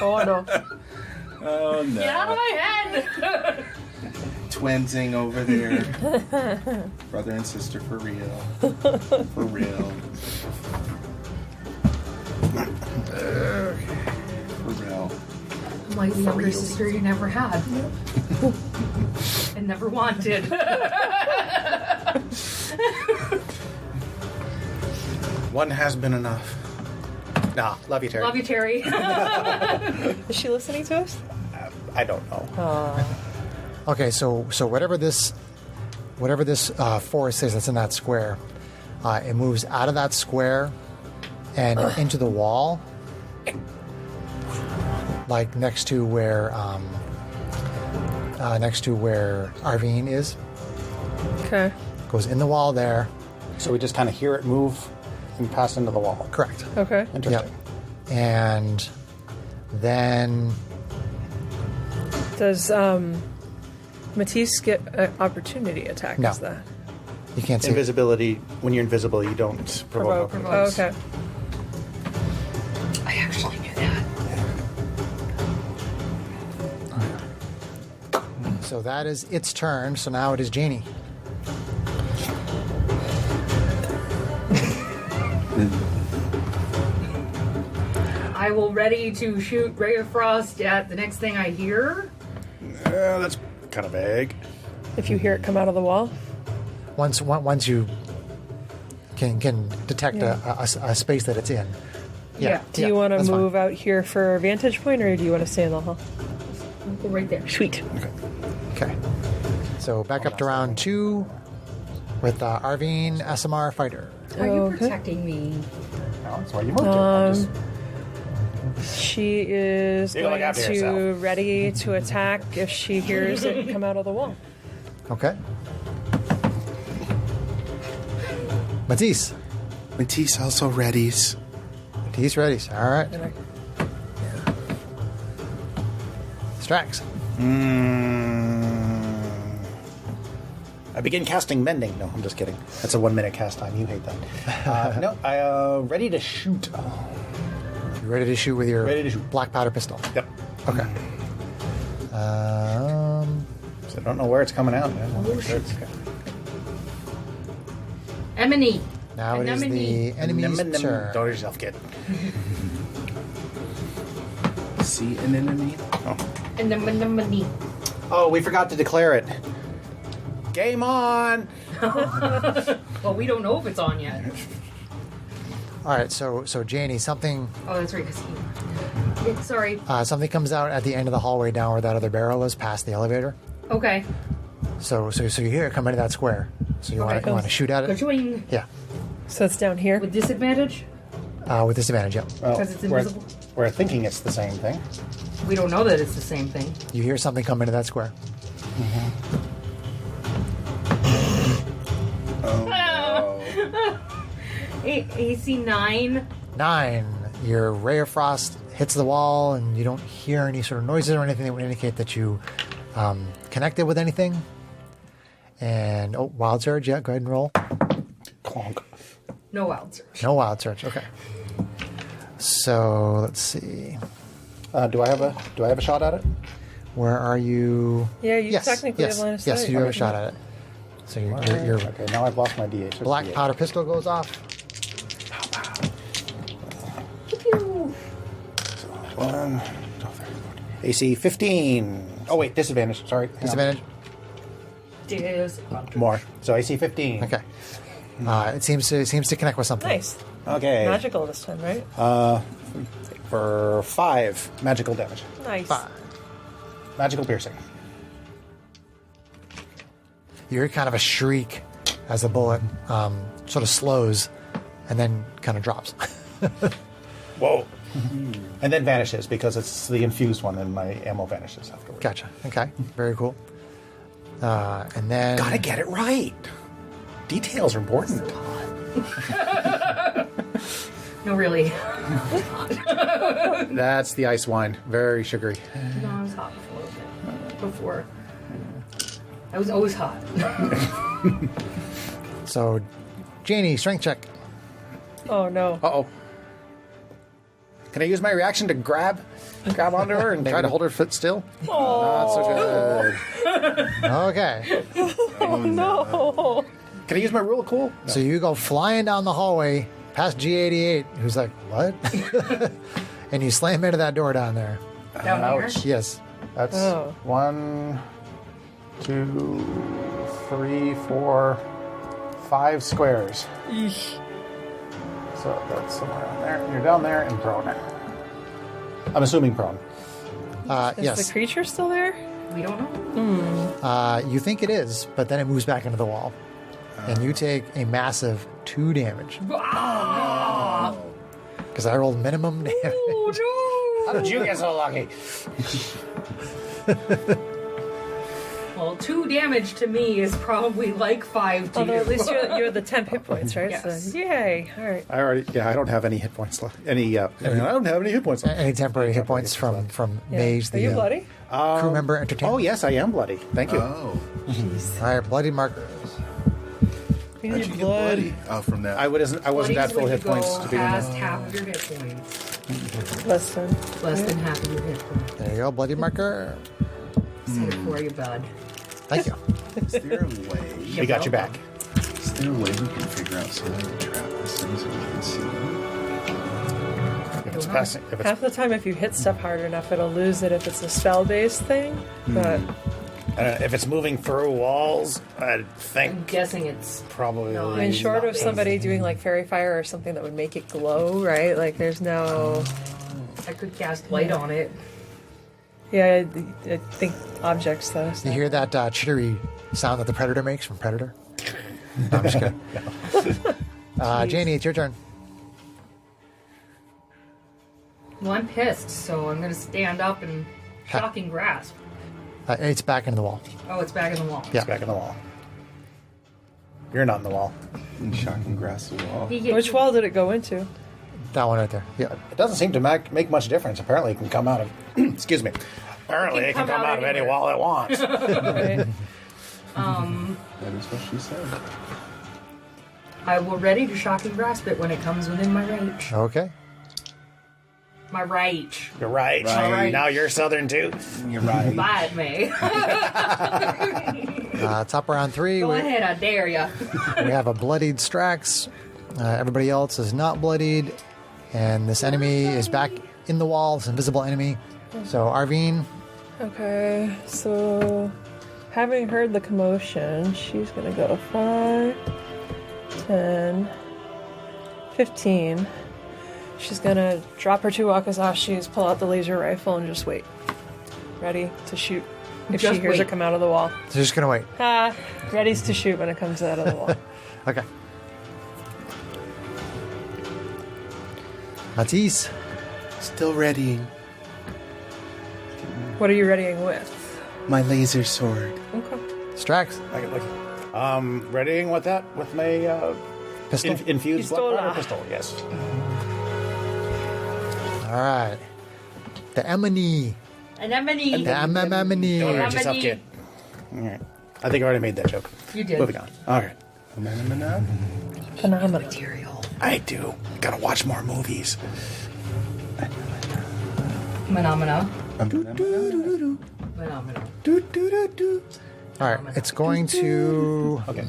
Oh no. Oh no. Get out of my head! Twinsing over there. Brother and sister for real. For real. For real. My younger sister you never had. And never wanted. One has been enough. Nah, love you, Terry. Love you, Terry. Is she listening to us? I don't know. Okay, so whatever this forest is that's in that square, it moves out of that square and into the wall, like next to where Arvine is. Okay. Goes in the wall there. So we just kind of hear it move and pass into the wall. Correct. Okay. Interesting. Yep. And then Does Matisse get an opportunity attack? No. Is that you can't see. it. Invisibility, when you're invisible, you don't provoke. Oh, okay. I actually knew that. So that is its turn. So now it is Janie. I will ready to shoot Ray of Frost at the next thing I hear. That's kind of vague. If you hear it come out of the wall. Once you can detect a space that it's in. Yeah. Do you want to that's fine. move out here for a vantage point, or do you want to stay in the hall? I'll go right there. Sweet. Okay. So back up to round 2. with Arvine SMR Fighter. Are you Okay. protecting me? No, that's why you moved it. I'm just- She is You look going after to yourself. ready to attack if she hears it come out of the wall. Okay. Matisse. Matisse also readies. Matisse ready. All right. Strax. I begin casting Mending. No, I'm just kidding. That's a 1-minute cast time. You hate that. No, ready to shoot. You ready to shoot with your Ready to shoot. black powder pistol? Yep. Okay. So I don't know where it's coming out. Emily. Now it is Anemone. the enemy's turn. Don't hurt yourself, kid. See an enemy? Anemone. Oh, we forgot to declare it. Game on! Well, we don't know if it's on yet. All right. So Janie, something Oh, that's right. 'Cause sorry. something comes out at the end of the hallway down where that other barrel is, past the elevator. Okay. So you hear it come into that square. So you Okay. want to shoot at it? Ka-choing. Yeah. So it's down here. With disadvantage? With disadvantage. Yep. Well, Because it's we're- invisible? We're thinking it's the same thing. We don't know that it's the same thing. You hear something come into that square. AC 9. 9. Your ray of frost hits the wall, and you don't hear any sort of noises or anything that would indicate that you connected with anything. And wild surge. Yeah, go ahead and roll. Clonk. No wild surge. No wild surge. Okay. So let's see. Do I have a shot at it? Where are you? Yeah, you yes, technically yes, have line of yes, sight. you do have a shot at it. So your Okay, now I've lost my D8. So it's black D8. powder pistol goes off. One, AC 15. Oh wait, disadvantage. Sorry. Hang on. Disadvantage. More. So AC 15. Okay. It seems to connect with something. Nice. Okay. Magical this time, right? For 5 magical damage. Nice. 5. Magical piercing. You hear kind of a shriek as the bullet sort of slows and then kind of drops. Whoa. And then vanishes because it's the infused one, and my ammo vanishes afterwards. Gotcha. Okay. Very cool. And then Gotta get it right. Details are important. No, really. That's the ice wine. Very sugary. No, I was hot before. I was always hot. So, Janie, strength check. Oh no. Uh-oh. Can I use my reaction to grab onto her and try to hold her foot still? Not so good. Okay. No. Can I use my rule of cool? So you go flying down the hallway past G88, who's like, what? And you slam into that door down there. Down here? Yes. That's Oh. 1, 2, 3, 4, 5 squares. So that's somewhere on there. You're down there and prone. I'm assuming prone. Is Yes. the creature still there? We don't know. You think it is, but then it moves back into the wall. And you take a massive 2 damage. Because I rolled minimum damage. Oh, How did you get so lucky? no! Well, 2 damage to me is probably like 5 to Although you. at least you're the 10 hit points, right? Yes. So, yay. All right. I don't have any hit points left. I don't have any hit points left. Any temporary hit points from Yeah. Mage, Are the you bloody? crew member entertainment. Oh, yes, I am bloody. Thank you. Oh. All right, bloody markers. We How'd need you get blood. bloody? Oh, from that. I wasn't Bloodies at full when hit you points go to begin past with. half of your hit points. Less than. Less than half of your hit points. There you go, bloody marker. Set it for you, bud. Thank you. Is there a way? We got you back. Is there a way we can figure out some way to trap these things so we can see them? If it's passing, if it's Half the time, if you hit stuff hard enough, it'll lose it if it's a spell-based thing. But if it's moving through walls, I I'm think guessing it's probably. No, I mean, short of Nothing. somebody doing like fairy fire or something that would make it glow, right? Like, there's no. I could cast light on it. Yeah, I think objects though. So. You hear that chittery sound that the predator makes from Predator? No, I'm just kidding. Janie, it's your turn. Well, I'm pissed, so I'm going to stand up and shocking grasp. It's back into the wall. Oh, it's back in the wall. Yeah. It's back in the wall. You're not in the wall. And shocking grass the wall. Which wall did it go into? That one right there. Yeah. It doesn't seem to make much difference. Apparently, it can come out of. Excuse me. Apparently, it can come out of any anywhere. wall it wants. Right. That is what she said. I will ready to shocking grasp it when it comes within my reach. Okay. My reach. You're right. Right. Now you're Southern too. You're right. Bite me. Top round 3. Go ahead, I dare ya. We have a bloodied Strax. Everybody else is not bloodied. And this enemy is back in the wall, this invisible enemy. So, Arvine, Okay, so having heard the commotion, she's gonna go 5, 10, 15. She's gonna drop her 2 wakazashis, pull out the laser rifle, and just wait. Ready to shoot if Just she hears wait. it come out of the wall. so just gonna wait. Ready to shoot when it comes out of the wall. Okay. Matisse. Still readying What are you readying with? my laser sword. Okay. Strax. Readying with that? With my Pistol. infused Pistola. black powder pistol, yes. All right. The Emily. Anemone. The Emily. Don't hurt yourself, Anemone. kid. All right. I think I already made that joke. You did. Moving on. All right. Phenomenal. I do. Gotta watch more movies. Phenomena. Phenomena. Phenomena. All right. It's going to. Okay.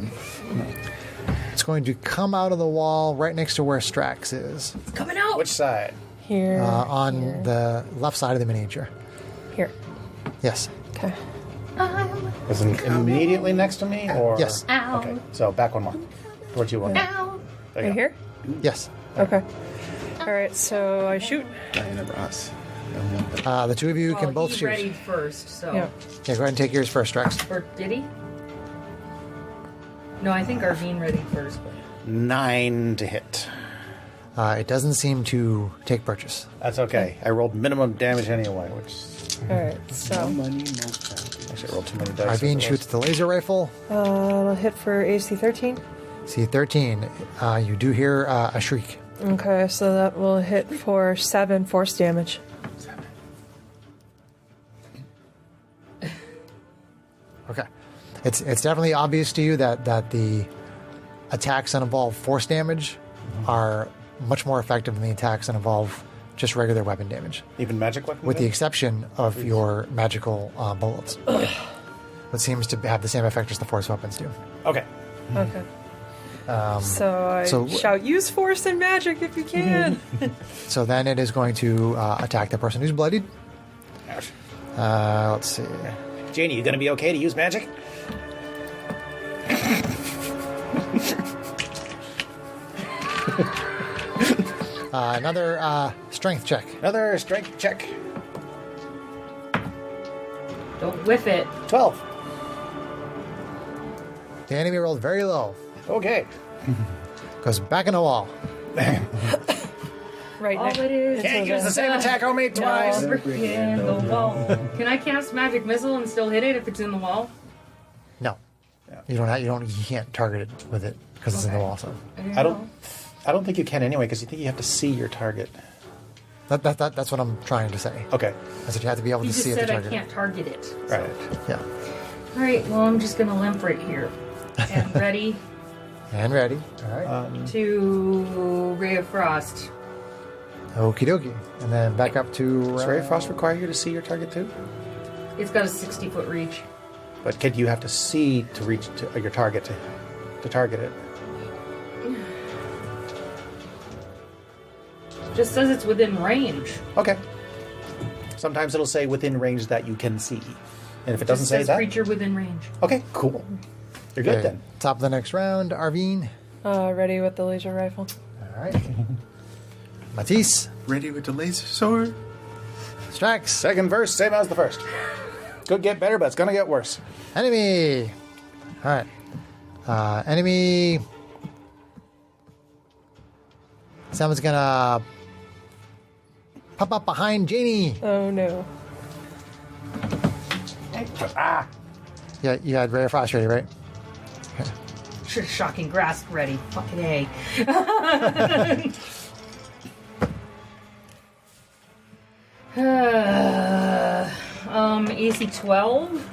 It's going to come out of the wall right next to where Strax is, Coming out. Which side? Here. on here, the left side of the miniature. Here. Yes. Okay. Is it immediately next to me, or Yes. Ow. Okay. So back one more. Towards you one. Ow. There you Right go. here? Yes. Okay. Alright, so I shoot. Diana Ross. The two of you can Well, both he shoot. readied first, so. Yeah. Yeah, go ahead and take yours first, Strax. Or did he? No, I think Arvine readied first. But 9 to hit. It doesn't seem to take purchase. That's okay. I rolled minimum damage anyway, which Alright, No so money, no family. actually I rolled too many dice. Arvine shoots the laser rifle. it'll hit for AC 13. C13. You do hear a shriek. Okay, so that will hit for 7 force damage. Okay. It's definitely obvious to you that the attacks that involve force damage are much more effective than the attacks that involve just regular weapon damage, Even magic weapon? with the exception of your magical bullets. It seems to have the same effect as the force weapons do. Okay. Okay. So I so- shout, use force and magic if you can. So then it is going to attack the person who's bloodied. Ouch. Let's see. Janie, you gonna be okay to use magic? Another strength check. Another strength check. don't whiff it. 12. The enemy rolled very low. Okay. Goes back in the wall. Right All next. it is. Can't use the same attack on me No, twice. brick in the wall. Can I cast magic missile and still hit it if it's in the wall? No. You can't target it with it because it's in the wall. So I don't think you can anyway, because you think you have to see your target. that's what I'm trying to say. Okay. I said you have to be able You to just see it to said I target. can't target it. Right. Yeah. All right, well, I'm just gonna limp right here. And ready And ready. All right. to Ray of Frost. Okie dokie. And then back up to. Does Ray of Frost require you to see your target too? It's got a 60-foot reach. But kid, you have to see to reach to your target to target it. Just says it's within range. Okay. Sometimes it'll say within range that you can see, and if it doesn't Just say says that, creature within range. okay, cool. You're good Okay, then. Top of the next round, Arvine. Ready with the laser rifle. All right. Matisse. Ready with the laser sword. Strax. Second verse, same as the first. Could get better, but it's gonna get worse. Enemy. All right. Enemy. Someone's gonna pop up behind Janie. Oh no. Ah! Yeah, you had Ray of Frost ready, right? Shocking grasp ready. Fucking A. AC 12?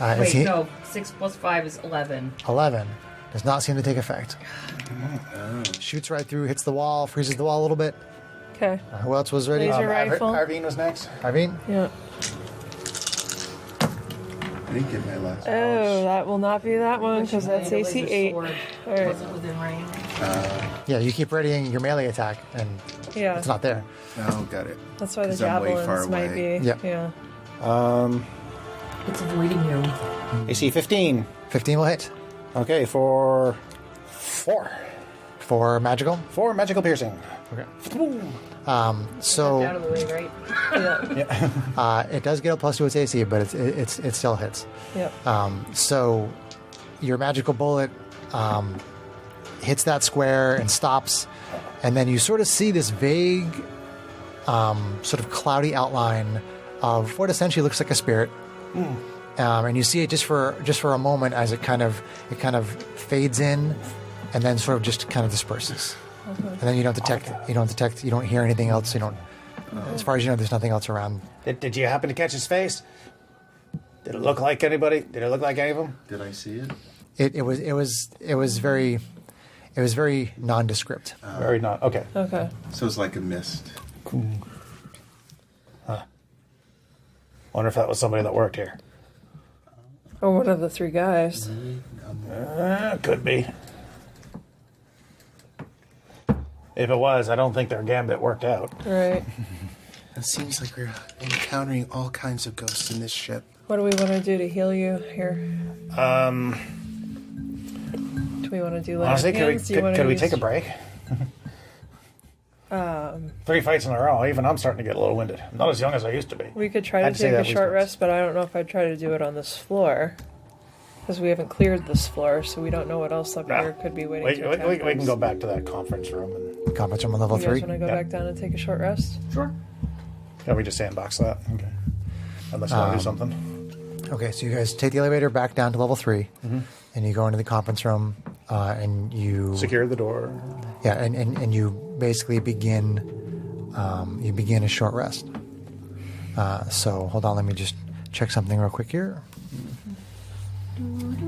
Wait, AC no. 6 plus 5 is 11. 11 does not seem to take effect. Shoots right through, hits the wall, freezes the wall a little bit. Okay. Who else was ready? Laser rifle. Arvine was next. Arvine? Yeah. I didn't get my last. Oh, that will not be that one because that's The AC laser 8. sword All right. wasn't within range. Yeah, you keep readying your melee attack, and Yeah. it's not there. Oh, got it. That's why the 'Cause I'm way far javelins might away. be. Yep. Yeah. It's avoiding you. AC 15. 15 will hit. Okay, for 4. For magical. 4 magical piercing. Okay. Out So of the way, right? Yeah. it does get a plus to its AC, but it still hits. Yep. So your magical bullet hits that square and stops, and then you sort of see this vague, sort of cloudy outline of what essentially looks like a spirit. And you see it just for a moment as it kind of fades in, and then sort of just kind of disperses. And then you don't detect, you don't hear anything else. You don't, as far as you know, there's nothing else around. Did you happen to catch his face? Did it look like anybody? Did it look like any of them? Did I see it? It was very nondescript. Very not. Okay. Okay. So it's like a mist. Wonder if that was somebody that worked here. Or one of the 3 guys. Could be. If it was, I don't think their gambit worked out. Right. It seems like we're encountering all kinds of ghosts in this ship. What do we want to do to heal you here? Do we want to do last Honestly, hands? Do you wanna could we use- take a break? 3 fights in a row. Even I'm starting to get a little winded. I'm not as young as I used to be. We could try I'd to say take that a at least short once. rest, but I don't know if I'd try to do it on this floor. Because we haven't cleared this floor, so we don't know what else up Nah. here could be waiting We, to we, attack we, we can us. go back to that conference room and Conference room on level You guys 3. want to go Yep. back down and take a short rest? Sure. can we just sandbox that? Okay. Unless you want to do something. Okay, so you guys take the elevator back down to level 3, and you go into the conference room, and you Secure the door. yeah, and you basically begin a short rest. So hold on, let me just check something real quick here.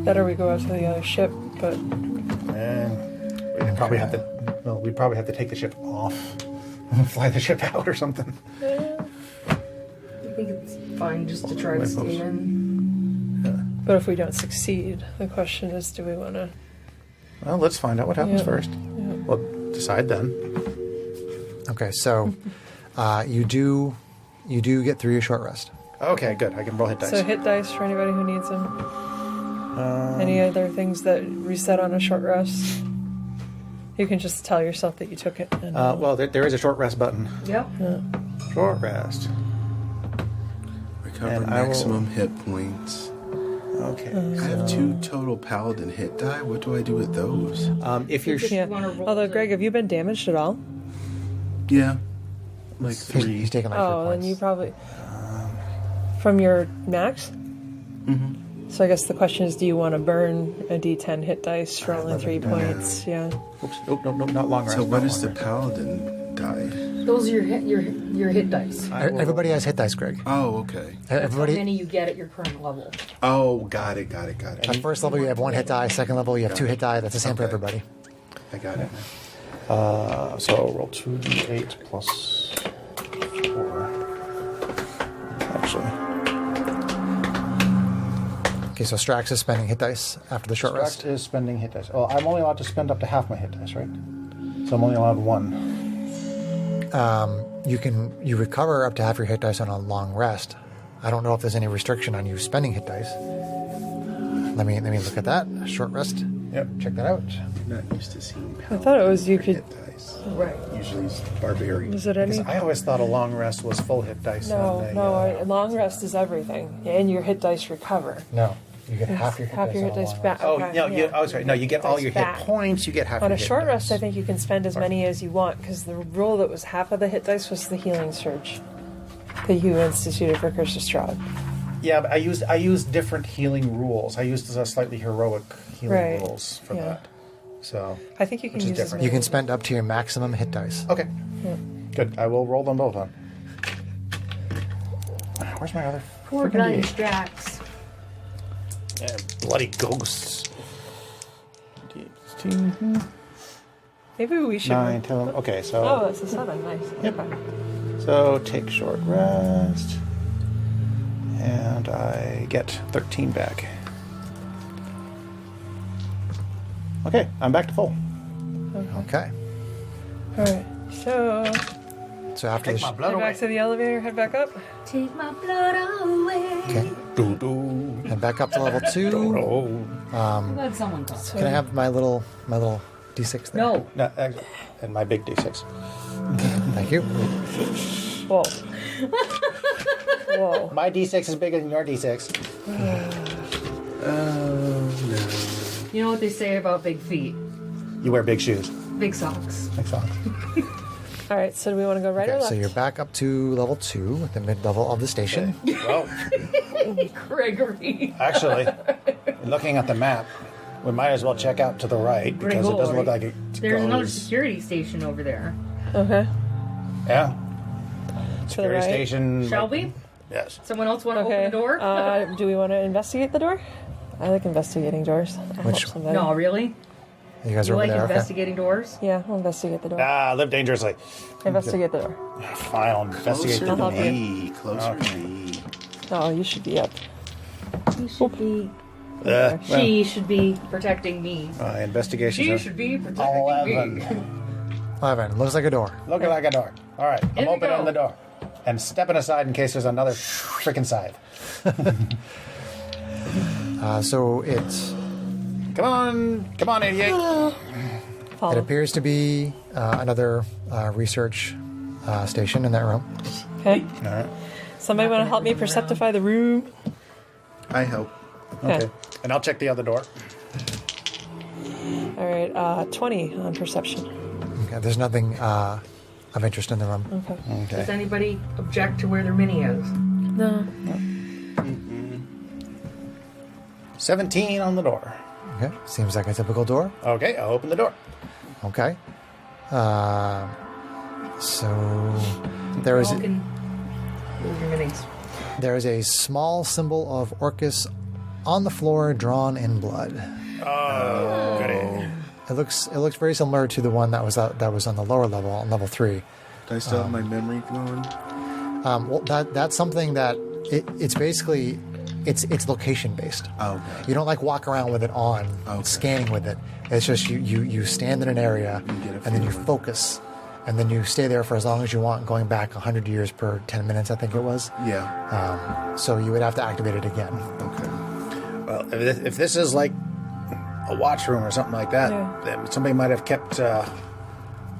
Better we go out to the other ship, but And we'd probably have to. Well, we'd probably have to take the ship off, fly the ship out or something. I think it's fine just to try to stay in. if we don't succeed, the question is, do we want to? Well, let's find out what happens Yeah. first. We'll decide then. Okay, so you do get through your short rest. Okay, good. I can roll hit dice. So hit dice for anybody who needs them. Any other things that reset on a short rest? You can just tell yourself that you took it. And, Well, there is a short rest button. Yep. Short rest. Recover And I will- maximum hit points. Okay. I have 2 total paladin hit die. What do I do with those? If you're yeah. wanna roll Although, to- Greg, have you been damaged at all? Yeah. Like He's 3. taking like 3 Oh, then points. you probably from your max. So I guess the question is, do you want to burn a D10 hit dice for only 3 points? Yeah. Oops. Nope, not long rest. So what not is the long rest. paladin die? Those are your hit dice. Everybody has hit dice, Greg. Oh, okay. How Everybody many you get at your current level. Oh, got it. at first level you have 1 hit die. Second level you have 2 hit die. That's the same for Okay. everybody. I got it. So roll 2d8 plus 4. Actually, Okay, so Strax is spending hit dice after the short rest. Strax is spending hit dice. Oh, I'm only allowed to spend up to half my hit dice, right? So I'm only allowed 1. You recover up to half your hit dice on a long rest. I don't know if there's any restriction on you spending hit dice. Let me look at that. Short rest. Yep. Check that out. I'm not used to seeing I paladin thought it was you for could. hit dice. Right. Usually it's barbarian. Was it any? I always thought a long rest was full hit dice. No, and no. Long rest is everything, and your hit dice recover. No. You get half your hit half dice your on hit a dice long back. rest. Oh, Okay, no, yeah. oh, sorry. No, you get all Dice your back. hit points. You get half On your a hit short dice. rest, I think you can spend as many as you want because the rule that was half of the hit dice was the healing surge that you instituted for Curse Strahd. Yeah, but I used different healing rules. I used slightly heroic healing Right. rules for Yeah. that. So, I think you can Which is use as different. many You can as spend up to your maximum hit dice. okay. Yeah. Good. I will roll them both on. Where's my other Poor freaking bloody D8? Strax. Yeah, bloody ghosts. 18, Maybe we should. 9, 10. Okay, so Oh, that's a 7. Nice. Yep. Okay. so take short rest, and I get 13 back. Okay, I'm back to full. Okay. All right. So So after Take the my blood head back away. to the elevator. Head back up. Take my blood away. okay, Doo-doo. and back up to level 2. Oh. I'm glad someone thought. Can I have my little D6 there? No. No, and my big D6. Thank you. Whoa. Whoa. My D6 is bigger than your D6. You know what they say about big feet? You wear big shoes. Big socks. Big socks. All right. So do we want to go right or Okay, left? so you're back up to level 2, the mid-level of the station. Well, Gregory. actually, looking at the map, we might as well check out to the right because it doesn't look like it There's another goes. security station over there. Okay. Yeah. To the Security right. station. Shall we? Yes. Someone else want to Okay. open the door? Do we want to investigate the door? I like investigating doors. I'll Which- help somebody. No, really? You guys You are over like there. Okay. investigating doors? Yeah, we'll investigate the door. Ah, live dangerously. Investigate the door. Fine, I'll investigate Closer the I'll to help you. me. Closer to me. Oh, you should be up. You should be. She should be protecting me. investigation. She should be protecting 11. me. 11. Looks like a door. Looking like a door. All right, I'm In we opening go. the door and stepping aside in case there's another freaking scythe. So it's Come on, idiot. it Follow. appears to be another research station in that room. Okay. All right. Somebody want to help me perceptify the room? I help. Okay. And I'll check the other door. All right. 20 on perception. Okay, there's nothing of interest in the room. Okay. Okay. Does anybody object to where their mini is? No. 17 on the door. Okay, seems like a typical door. Okay, I'll open the door. Okay. So there is Y'all can move your minis. there is a small symbol of Orcus on the floor, drawn in blood. Oh, goody. It looks very similar to the one that was on the lower level, on level 3. Do I still have my memory going? Well, that's something that it's basically it's location based. Oh, okay. You don't like walk around with it on, Okay. scanning with it. It's just you stand in an area You get a and then you feeling. focus, and then you stay there for as long as you want, going back 100 years per 10 minutes, I think it was. Yeah. So you would have to activate it again. Okay. Well, if this is like a watch room or something like that, Yeah. then somebody might have kept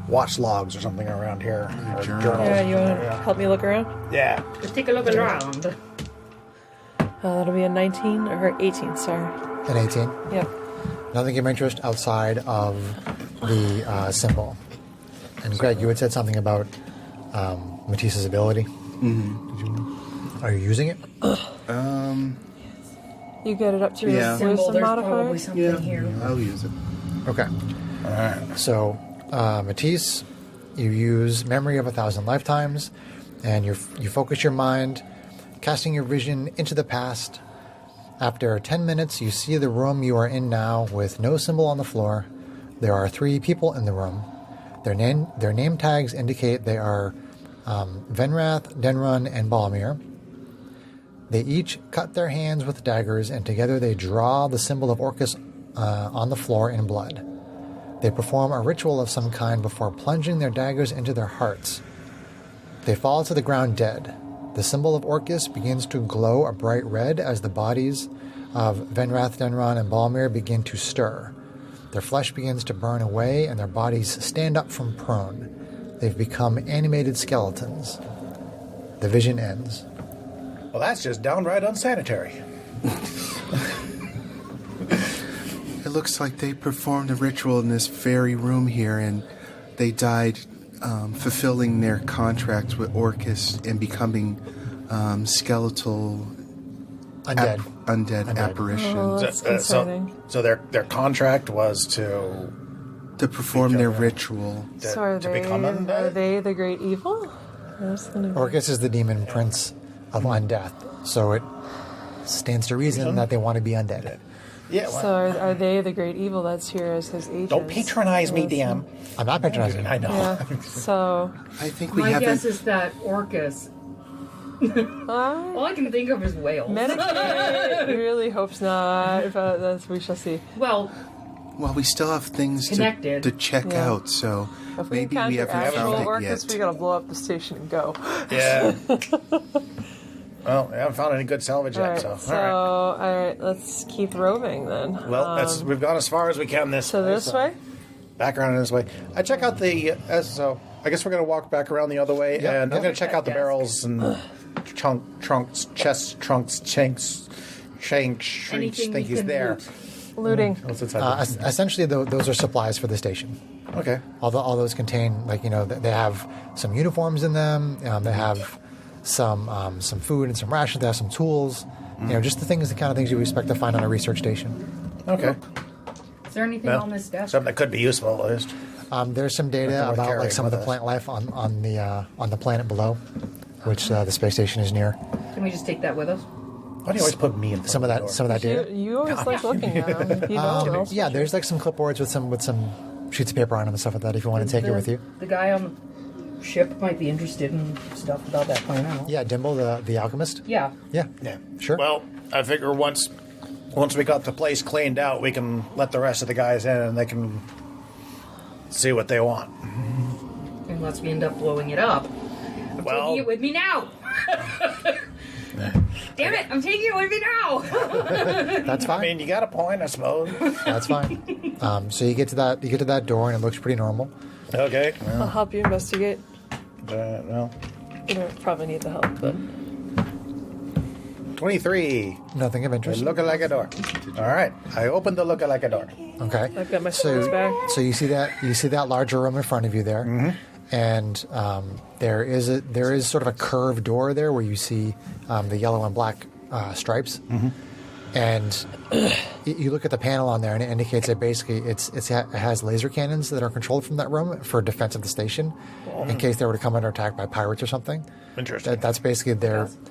watch logs or something around here. Or journals. journals. Yeah, you want to help me look around? Yeah. Just take a look around. That'll be a 19 or 18. Sorry. An 18. Yep. Nothing of interest outside of the symbol. And Greg, you had said something about Matisse's ability. Mm-hmm. Are you using it? You get it up to your Yeah. Symbol, wisdom there's modifier. probably something Yeah. here. I'll use it. Okay. All right. So, Matisse, you use Memory of 1,000 Lifetimes, and you focus your mind, casting your vision into the past. After 10 minutes, you see the room you are in now with no symbol on the floor. There are 3 people in the room. Their name tags indicate they are Venrath, Denrun, and Balmir. They each cut their hands with daggers, and together they draw the symbol of Orcus on the floor in blood. They perform a ritual of some kind before plunging their daggers into their hearts. They fall to the ground dead. The symbol of Orcus begins to glow a bright red as the bodies of Venrath, Denron, and Balmir begin to stir. Their flesh begins to burn away, and their bodies stand up from prone. They've become animated skeletons. The vision ends. Well, that's just downright unsanitary. looks like they performed a ritual in this very room here, and they died fulfilling their contract with Orcus and becoming skeletal undead apparitions. Oh, that's concerning. So their contract was to Perform their ritual. So are become undead? Are they the great evil? Orcus is the demon prince of undeath, so it stands to reason that they want to be undead. Yeah. So are they the great evil that's here as his agents? Don't patronize me, DM. I'm not patronizing. I know. Yeah. So I think we My haven't. guess is that Orcus. All I can think of is whales. Medicaid really hopes not, but we shall see. Well, Well, we still have things Connected. to check Yeah. out, so If we maybe encounter we haven't actual found it Orcus, yet. we gotta blow up the station and go. Yeah. Well, I haven't found any good salvage All yet, right, so. so All right. all right, let's keep roving then. Well, we've gone as far as we can this So way. this way. Back around this way. I check out the. So I guess we're going to walk back around the other way, and I'm going to check out the Desk. barrels and trunks, chests, trunks, shanks, shrieks, anything think we he's can there. loot. Looting. What's inside? Essentially, those are supplies for the station. Okay. All those contain, they have some uniforms in them. They have some food and some rations. They have some tools. Just the kind of things you would expect to find on a research station. Okay. Is there anything Well, on this desk? something that could be useful at least. There's some data Nothing worth about carrying some of the with us. plant life on the planet below, which the space station is near. Can we just take that with us? Why do you always put me in front Some of the that door? data. You always like looking at them. You know. Yeah, there's some clipboards with some sheets of paper on them and stuff like that. If you want to take it with you. The guy on the ship might be interested in stuff about that planet. Yeah, Dimble, the alchemist. Yeah. Yeah, Yeah. sure. Well, I figure once we got the place cleaned out, we can let the rest of the guys in and they can see what they want. Unless we end up blowing it up. I'm Well- taking it with me now. Damn it! I'm taking it with me now. That's fine. I mean, you got a point, I suppose. That's fine. So you get to that door and it looks pretty normal. Okay. I'll help you investigate. Well, You don't probably need the help, but 23. Nothing of interest. Look like a door. All right. I opened the look like a door. Okay. I've got my swords back. So you see that larger room in front of you there, and there is sort of a curved door there where you see the yellow and black stripes, and you look at the panel on there and it indicates that basically it has laser cannons that are controlled from that room for defense of the station, in case they were to come under attack by pirates or something. Interesting. That's basically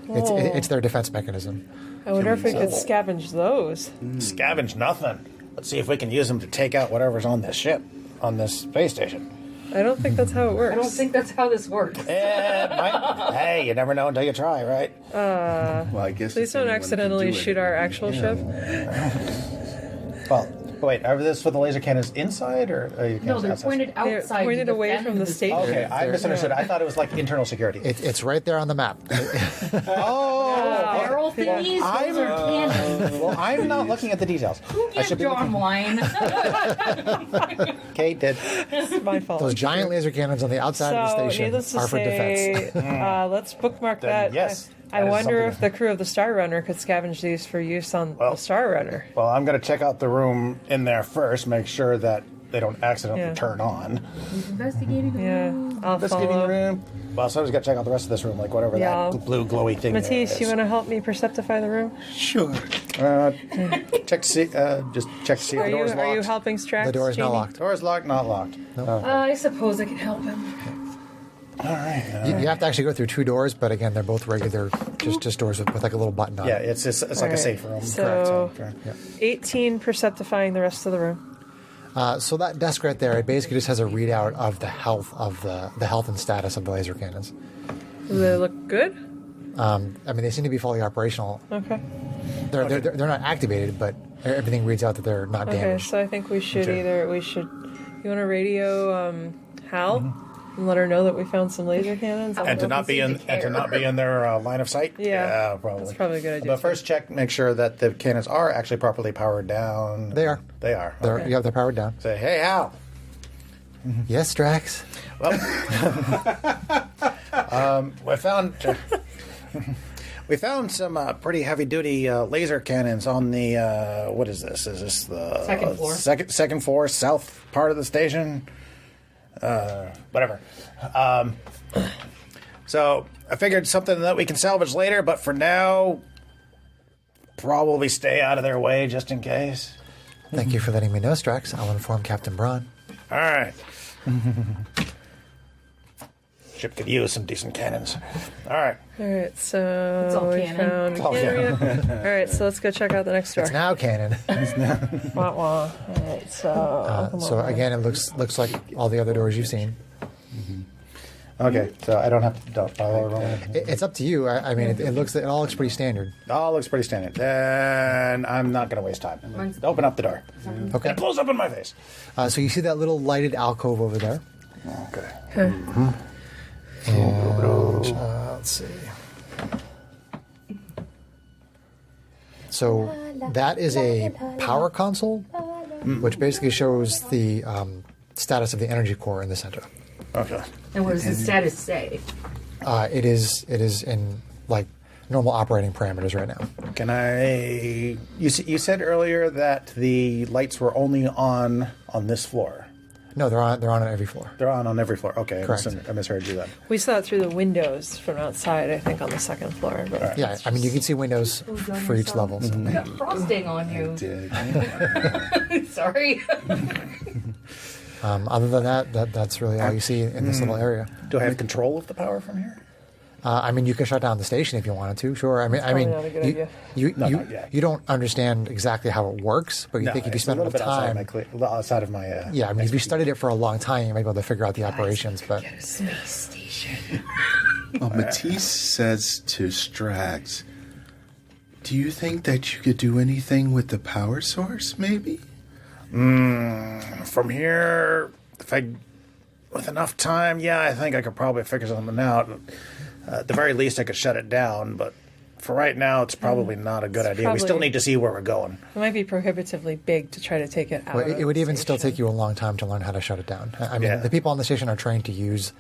it's their defense mechanism. I wonder if we could scavenge those. Scavenge nothing. Let's see if we can use them to take out whatever's on this ship, on this space station. I don't think that's how it works. I don't think that's how this works. Hey, you never know until you try, right? Well, I guess Please if don't anyone accidentally can do shoot it. our actual ship. Well, wait, are this for the laser cannons inside or are you No, they're outside? pointed They're outside. pointed to away defend from the station. Okay, I misunderstood. I thought it was like internal security. It's right there on the map. Barrel thingies. Those are cannons. Well, I'm not looking at the details. Who I should gave be John looking. wine? Kate did. It's my fault. Those giant laser cannons on the outside of the So, station needless to are for say, defense. let's bookmark Then that. yes, I that is wonder something if the crew of the Star Runner could scavenge these for use on Well- the Star Runner. Well, I'm going to check out the room in there first, make sure that they don't accidentally Yeah. turn on. Investigating the Yeah, room. I'll Investigating follow. the room. Well, somebody's got to check out the rest of this room, like whatever Yeah, that blue glowy thing Matisse, there you is. want to help me perceptify the room? Sure. Check to see, just check to see if Are the you door's locked. are you helping Strax? The door is not Jamie? locked. Door's locked, not locked. I suppose I can help him. All right. You have to actually go through two doors, but again, they're both regular, just doors with like a little button on Yeah, it. it's like a Alright, safe room. so- Correct. 18 perceptifying the rest of the room. So that desk right there, it basically just has a readout of the health and status of the laser cannons. Do they look good? I mean, they seem to be fully operational. Okay. They're not activated, but everything reads out that they're not Okay, damaged. so I think we should Okay. you want to radio Hal and let her know that we found some laser cannons? I And to don't know not if be he's- in their line of sight. Yeah, probably. that's probably a good idea. But first, make sure that the cannons are actually properly powered down. They are. They are. They're, Okay. yeah, they're powered down. Say, hey, Hal. Yes, Drax. Well, we found We found some pretty heavy-duty laser cannons on the, what is this? Is this the... Second floor. Second floor, south part of the station? Whatever. So, I figured something that we can salvage later, but for now, probably stay out of their way just in case. Thank you for letting me know, Strax. I'll inform Captain Braun. All right. Ship could use some decent cannons. All right. All right, so It's all we canon. found It's all cannon. All right, so let's go check out the next door. It's now canon. Wah, wah. All right, so come So on. again, it looks like all the other doors you've seen. Okay, so I don't have to follow along. It's up to you. I mean, it all looks pretty standard. All looks pretty standard. Then I'm not going to waste time. Open up the door. Okay. And it blows up in my face. So you see that little lighted alcove over there. Okay. And let's see. So that is a power console, which basically shows the status of the energy core in the center. Okay. And what does the status say? It is in like normal operating parameters right now. Can I... You said earlier that the lights were only on this floor. No, they're on every floor. They're on every floor. Okay, Correct. I misheard you then. We saw it through the windows from outside, I think, on the second floor. But Yeah, I mean you can see windows for each level. So. You got frosting on you. Sorry. Other than that's really all you see in this little area. Do I have control of the power from here? I mean, you can shut down the station if you wanted to. Sure. I mean, probably not a good idea. you don't understand exactly how it works, but you think if you it's spend a enough little bit time, outside of my... yeah. I mean, if you studied it for a long time, you might be able to figure out the operations. But Space station. Well, Matisse says to Strax, do you think that you could do anything with the power source, maybe? From here, with enough time, yeah, I think I could probably figure something out. At the very least, I could shut it down, but for right now, it's probably not a good idea. We still probably- need to see where we're going. it might be prohibitively big to try to take it out. well, it would of even the still station. take you a long time to learn how to shut it down. I mean, Yeah. the people on the station are trained to use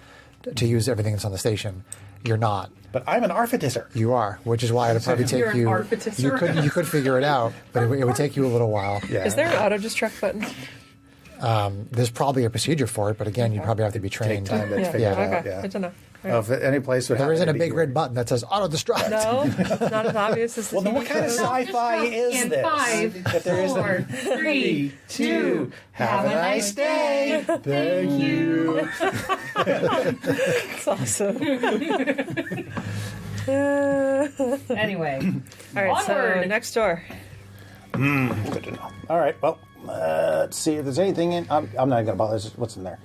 everything that's on the station. You're not. But I'm an artificer. You are, which is why it'd probably take You're an you. artificer? You could figure it out, but it would take you a little while. Yeah. Is there an auto destruct button? There's probably a procedure for it, but again, you'd probably have to be trained. Take time to Yeah. figure it Okay. out. Yeah. Good to know. All Oh, right. if any place would There happen isn't to a be big here. red button that says auto destruct. No, it's not as obvious as the Well, then what TV kind of shows. sci-fi is In this? 5, If there isn't- 4, 3, 2. Have a nice day. Thank you. It's awesome. Anyway, All right, so Onward. next door. Good to know. All right, well, let's see if there's anything in... I'm not going to bother. What's in there?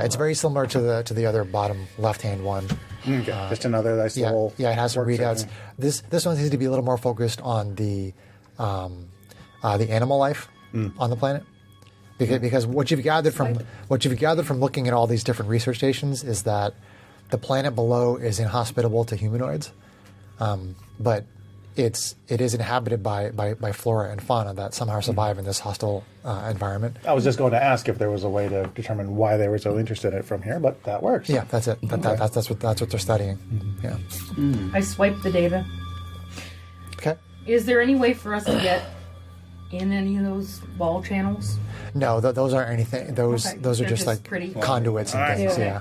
It's very similar to the other bottom left-hand one. Okay, just another nice Yeah, little... yeah, it has some work readouts. thing. This one seems to be a little more focused on the animal life on the planet, because what you've gathered from looking at all these different research stations is that the planet below is inhospitable to humanoids, but it is inhabited by flora and fauna that somehow survive in this hostile environment. I was just going to ask if there was a way to determine why they were so interested in it from here, but that works. Yeah, that's it. That's what they're studying. Yeah. I swiped the data. Okay. Is there any way for us to get in any of those wall channels? No, those aren't anything. Those Okay. are They're just just like pretty- conduits and All right. things. Yeah.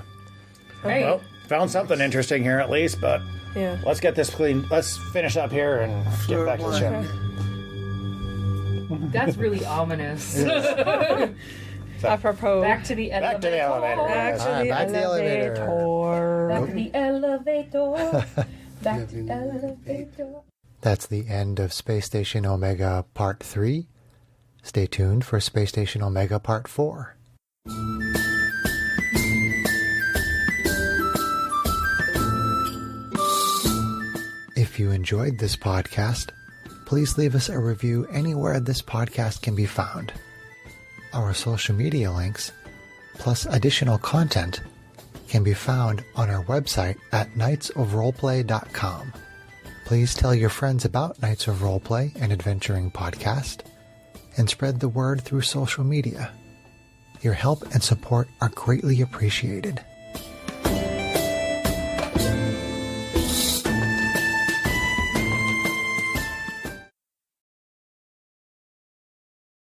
Yeah. Hey, Well, found something interesting here at least, but Yeah. let's get this clean. Let's finish up here and get back to the ship. that's really ominous. Apropos. Back to the elevator. Back to the elevator. Back to All right, the back to the elevator. Back to the elevator. Back to the elevator. That's the end of Space Station Omega Part 3. Stay tuned for Space Station Omega Part 4. If you enjoyed this podcast, please leave us a review anywhere this podcast can be found. Our social media links, plus additional content, can be found on our website at knightsofroleplay.com. Please tell your friends about Knights of Roleplay and Adventuring Podcast, and spread the word through social media. Your help and support are greatly appreciated.